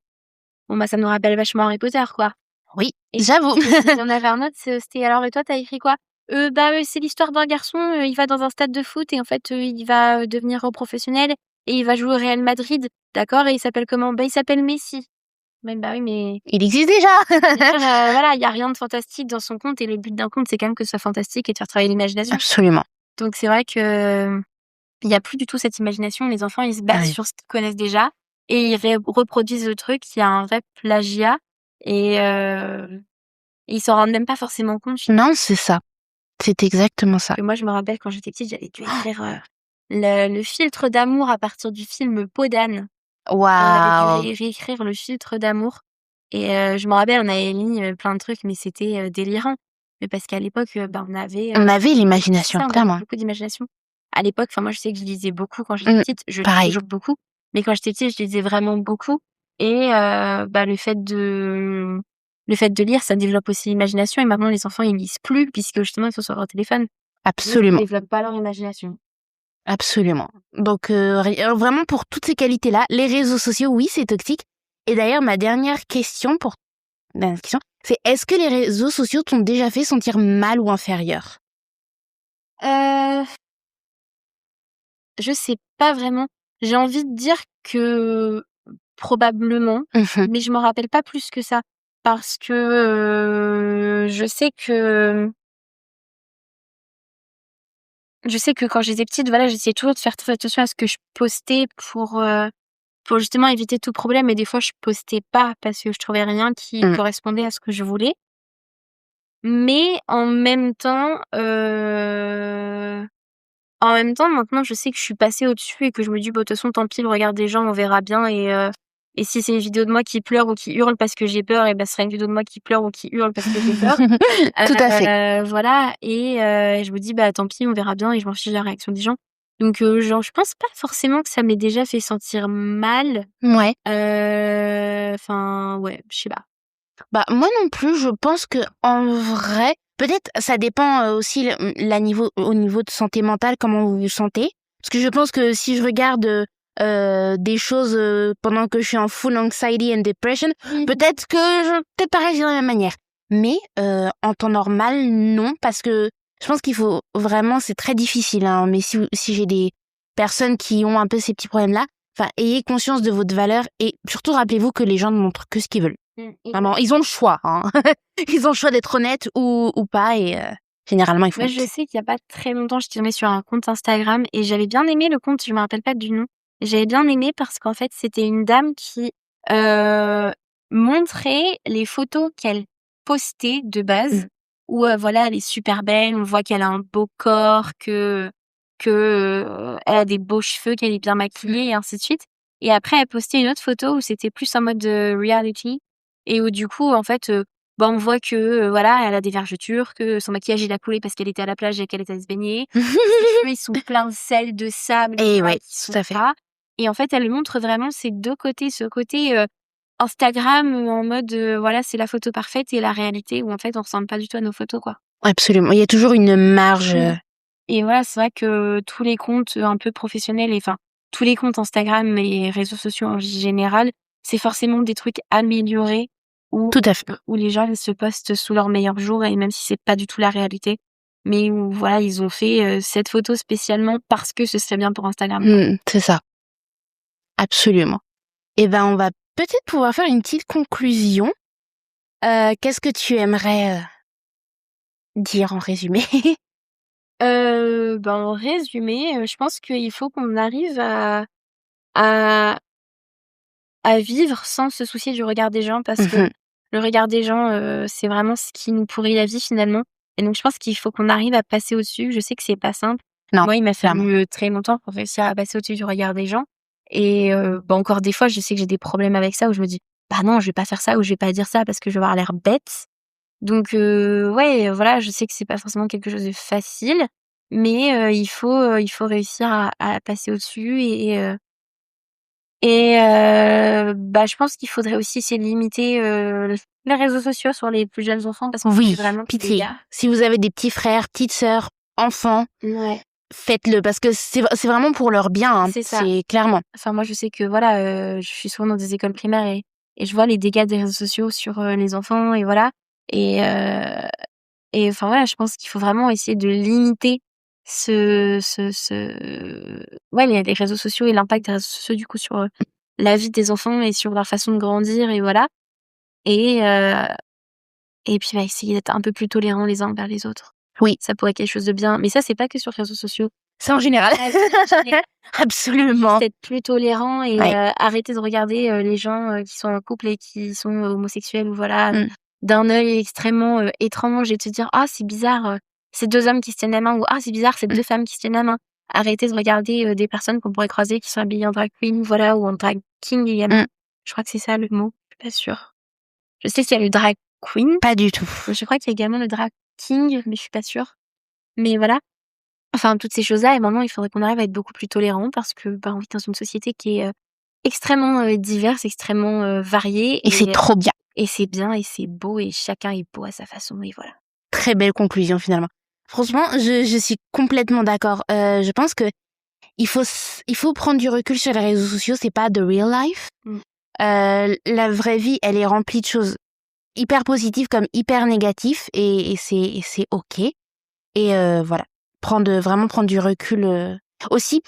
[SPEAKER 3] Bon, bah, ça nous rappelle vachement Harry Potter, quoi.
[SPEAKER 2] Oui,
[SPEAKER 3] Et
[SPEAKER 2] j'avoue.
[SPEAKER 3] il y en avait un autre, c'était alors, et toi, t'as écrit quoi? C'est l'histoire d'un garçon, il va dans un stade de foot et en fait, il va devenir professionnel et il va jouer au Real Madrid. D'accord? Et il s'appelle comment? Bah, il s'appelle Messi. Bah oui, mais
[SPEAKER 2] Il existe déjà.
[SPEAKER 3] voilà, il y a rien de fantastique dans son conte et le but d'un conte, c'est quand même que ce soit fantastique et de faire travailler l'imagination.
[SPEAKER 2] Absolument.
[SPEAKER 3] Donc c'est vrai que il y a plus du tout cette imagination. Les enfants, ils se basent
[SPEAKER 2] Oui.
[SPEAKER 3] sur ce qu'ils connaissent déjà et ils reproduisent le truc. Il y a un vrai plagiat et ils s'en rendent même pas forcément compte.
[SPEAKER 2] Non, c'est ça. C'est exactement ça.
[SPEAKER 3] Moi, je me rappelle quand j'étais petite, j'avais dû écrire le filtre d'amour à partir du film Peau d'âne. On avait dû réécrire le filtre d'amour. Et je me rappelle, on avait mis plein de trucs, mais c'était délirant. Mais parce qu'à l'époque, on avait...
[SPEAKER 2] On avait l'imagination,
[SPEAKER 3] on avait
[SPEAKER 2] clairement.
[SPEAKER 3] beaucoup d'imagination. À l'époque, moi, je sais que je lisais beaucoup quand j'étais petite. Je lis
[SPEAKER 2] pareil.
[SPEAKER 3] toujours beaucoup. Mais quand j'étais petite, je lisais vraiment beaucoup. Et le fait de lire, ça développe aussi l'imagination. Et maintenant, les enfants, ils lisent plus puisque justement, ils sont sur leur téléphone.
[SPEAKER 2] Absolument.
[SPEAKER 3] Ils développent pas leur imagination.
[SPEAKER 2] Absolument. Donc, vraiment, pour toutes ces qualités-là, les réseaux sociaux, oui, c'est toxique. Et d'ailleurs, ma dernière question, c'est est-ce que les réseaux sociaux t'ont déjà fait sentir mal ou inférieur?
[SPEAKER 3] Je sais pas vraiment. J'ai envie de dire que probablement, mais je me rappelle pas plus que ça. Parce que je sais que quand j'étais petite, voilà, j'essayais toujours de faire très attention à ce que je postais pour justement éviter tout problème. Et des fois, je postais pas parce que je trouvais rien qui correspondait à ce que je voulais. Mais en même temps, maintenant, je sais que je suis passée au-dessus et que je me dis, de toute façon, tant pis, le regard des gens, on verra bien. Et si c'est une vidéo de moi qui pleure ou qui hurle parce que j'ai peur, et ce sera une vidéo de moi qui pleure ou qui hurle parce que j'ai peur.
[SPEAKER 2] Tout à fait.
[SPEAKER 3] Voilà. Et je me dis, tant pis, on verra bien et je m'en fiche de la réaction des gens. Donc, je pense pas forcément que ça m'ait déjà fait sentir mal.
[SPEAKER 2] Ouais.
[SPEAKER 3] Ouais, je sais pas.
[SPEAKER 2] Moi non plus, je pense que en vrai, peut-être ça dépend aussi au niveau de santé mentale, comment vous vous sentez. Parce que je pense que si je regarde des choses pendant que je suis en full anxiety and depression, peut-être que je peut-être pas réagir de la même manière. Mais en temps normal, non, parce que je pense qu'il faut vraiment, c'est très difficile, hein, mais si j'ai des personnes qui ont un peu ces petits problèmes-là, ayez conscience de votre valeur et surtout rappelez-vous que les gens ne montrent que ce qu'ils veulent. Vraiment, ils ont le choix, hein. Ils ont le choix d'être honnêtes ou pas et généralement ils font.
[SPEAKER 3] Moi, je sais qu'il y a pas très longtemps, je tombée sur un compte Instagram et j'avais bien aimé le compte, je me rappelle pas du nom. J'avais bien aimé parce qu'en fait, c'était une dame qui montrait les photos qu'elle postait de base où voilà, elle est super belle, on voit qu'elle a un beau corps, que elle a des beaux cheveux, qu'elle est bien maquillée et ainsi de suite. Et après, elle postait une autre photo où c'était plus en mode reality et où du coup, en fait, on voit que voilà, elle a des vergetures, que son maquillage il a coulé parce qu'elle était à la plage et qu'elle était à se baigner. Ses cheveux ils sont pleins de sel, de sable.
[SPEAKER 2] Et ouais, tout à fait.
[SPEAKER 3] Et en fait, elle montre vraiment ces deux côtés, ce côté Instagram en mode voilà, c'est la photo parfaite et la réalité où en fait on ressemble pas du tout à nos photos, quoi.
[SPEAKER 2] Absolument, il y a toujours une marge.
[SPEAKER 3] Et voilà, c'est vrai que tous les comptes un peu professionnels, tous les comptes Instagram et réseaux sociaux en général, c'est forcément des trucs améliorés
[SPEAKER 2] Tout à fait.
[SPEAKER 3] où les gens ils se postent sous leur meilleur jour et même si c'est pas du tout la réalité, mais où voilà, ils ont fait cette photo spécialement parce que ce serait bien pour Instagram.
[SPEAKER 2] C'est ça. Absolument. Et ben, on va peut-être pouvoir faire une petite conclusion. Qu'est-ce que tu aimerais dire en résumé?
[SPEAKER 3] En résumé, je pense qu'il faut qu'on arrive à vivre sans se soucier du regard des gens parce que le regard des gens, c'est vraiment ce qui nous pourrit la vie finalement. Et donc je pense qu'il faut qu'on arrive à passer au-dessus. Je sais que c'est pas simple.
[SPEAKER 2] Non,
[SPEAKER 3] Moi, il m'a
[SPEAKER 2] clairement.
[SPEAKER 3] fallu très longtemps pour réussir à passer au-dessus du regard des gens. Et encore des fois, je sais que j'ai des problèmes avec ça où je me dis, bah non, je vais pas faire ça ou je vais pas dire ça parce que je vais avoir l'air bête. Donc ouais, voilà, je sais que c'est pas forcément quelque chose de facile, mais il faut réussir à passer au-dessus je pense qu'il faudrait aussi essayer de limiter les réseaux sociaux sur les plus jeunes enfants parce que
[SPEAKER 2] Oui,
[SPEAKER 3] c'est vraiment
[SPEAKER 2] pitié.
[SPEAKER 3] délicat.
[SPEAKER 2] Si vous avez des petits frères, petites sœurs, enfants,
[SPEAKER 3] Ouais,
[SPEAKER 2] faites-le parce que c'est vraiment pour leur bien. Hein.
[SPEAKER 3] c'est ça.
[SPEAKER 2] C'est clairement.
[SPEAKER 3] Enfin, moi, je sais que voilà, je suis souvent dans des écoles primaires et je vois les dégâts des réseaux sociaux sur les enfants et voilà. Et enfin voilà, je pense qu'il faut vraiment essayer de limiter les réseaux sociaux et l'impact des réseaux sociaux du coup sur la vie des enfants et sur leur façon de grandir et voilà. Et puis essayer d'être un peu plus tolérants les uns envers les autres.
[SPEAKER 2] Oui.
[SPEAKER 3] Ça pourrait être quelque chose de bien. Mais ça, c'est pas que sur les réseaux sociaux.
[SPEAKER 2] C'est en général. Absolument.
[SPEAKER 3] Être plus tolérant et
[SPEAKER 2] Ouais.
[SPEAKER 3] arrêter de regarder les gens qui sont en couple et qui sont homosexuels ou voilà, d'un œil extrêmement étrange et de se dire ah c'est bizarre ces deux hommes qui se tiennent la main ou ah c'est bizarre ces deux femmes qui se tiennent la main. Arrêter de regarder des personnes qu'on pourrait croiser qui sont habillées en drag queen voilà ou en drag king également. Je crois que c'est ça le mot. Je suis pas sûre. Je sais qu'il y a le drag queen.
[SPEAKER 2] Pas du tout.
[SPEAKER 3] Je crois qu'il y a également le drag king mais je suis pas sûre. Mais voilà. Enfin, toutes ces choses-là, et maintenant, il faudrait qu'on arrive à être beaucoup plus tolérants parce que, on vit dans une société qui est extrêmement diverse, extrêmement variée.
[SPEAKER 2] Et c'est trop bien.
[SPEAKER 3] Et c'est bien, et c'est beau, et chacun est beau à sa façon, et voilà.
[SPEAKER 2] Très belle conclusion, finalement. Franchement, je suis complètement d'accord. Je pense que il faut prendre du recul sur les réseaux sociaux, c'est pas the real life. La vraie vie, elle est remplie de choses hyper positives comme hyper négatives, et c'est ok. Et voilà. Vraiment prendre du recul. Aussi,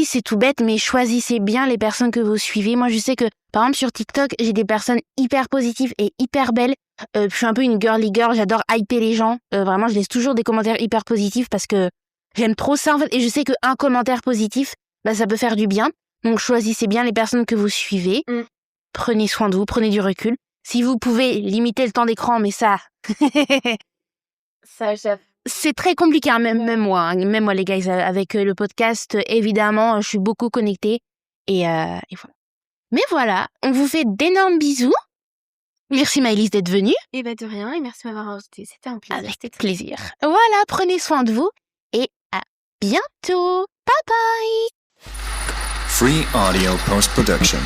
[SPEAKER 2] c'est tout bête, mais choisissez bien les personnes que vous suivez. Moi, je sais que, par exemple, sur TikTok, j'ai des personnes hyper positives et hyper belles. Je suis un peu une girly girl, j'adore hyper les gens. Vraiment, je laisse toujours des commentaires hyper positifs parce que j'aime trop ça, en fait. Et je sais qu'un commentaire positif, ça peut faire du bien. Donc, choisissez bien les personnes que vous suivez. Prenez soin de vous, prenez du recul. Si vous pouvez limiter le temps d'écran, mais ça... C'est très compliqué, hein, même moi, les gars, avec le podcast, évidemment, je suis beaucoup connectée, et voilà. Mais voilà, on vous fait d'énormes bisous. Merci Maëlys d'être venue.
[SPEAKER 3] Et de rien, et merci de m'avoir invité, c'était un plaisir.
[SPEAKER 2] Avec plaisir. Voilà, prenez soin de vous, et à bientôt. Bye bye.
[SPEAKER 1] Free audio post-production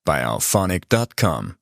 [SPEAKER 1] by alphonic.com.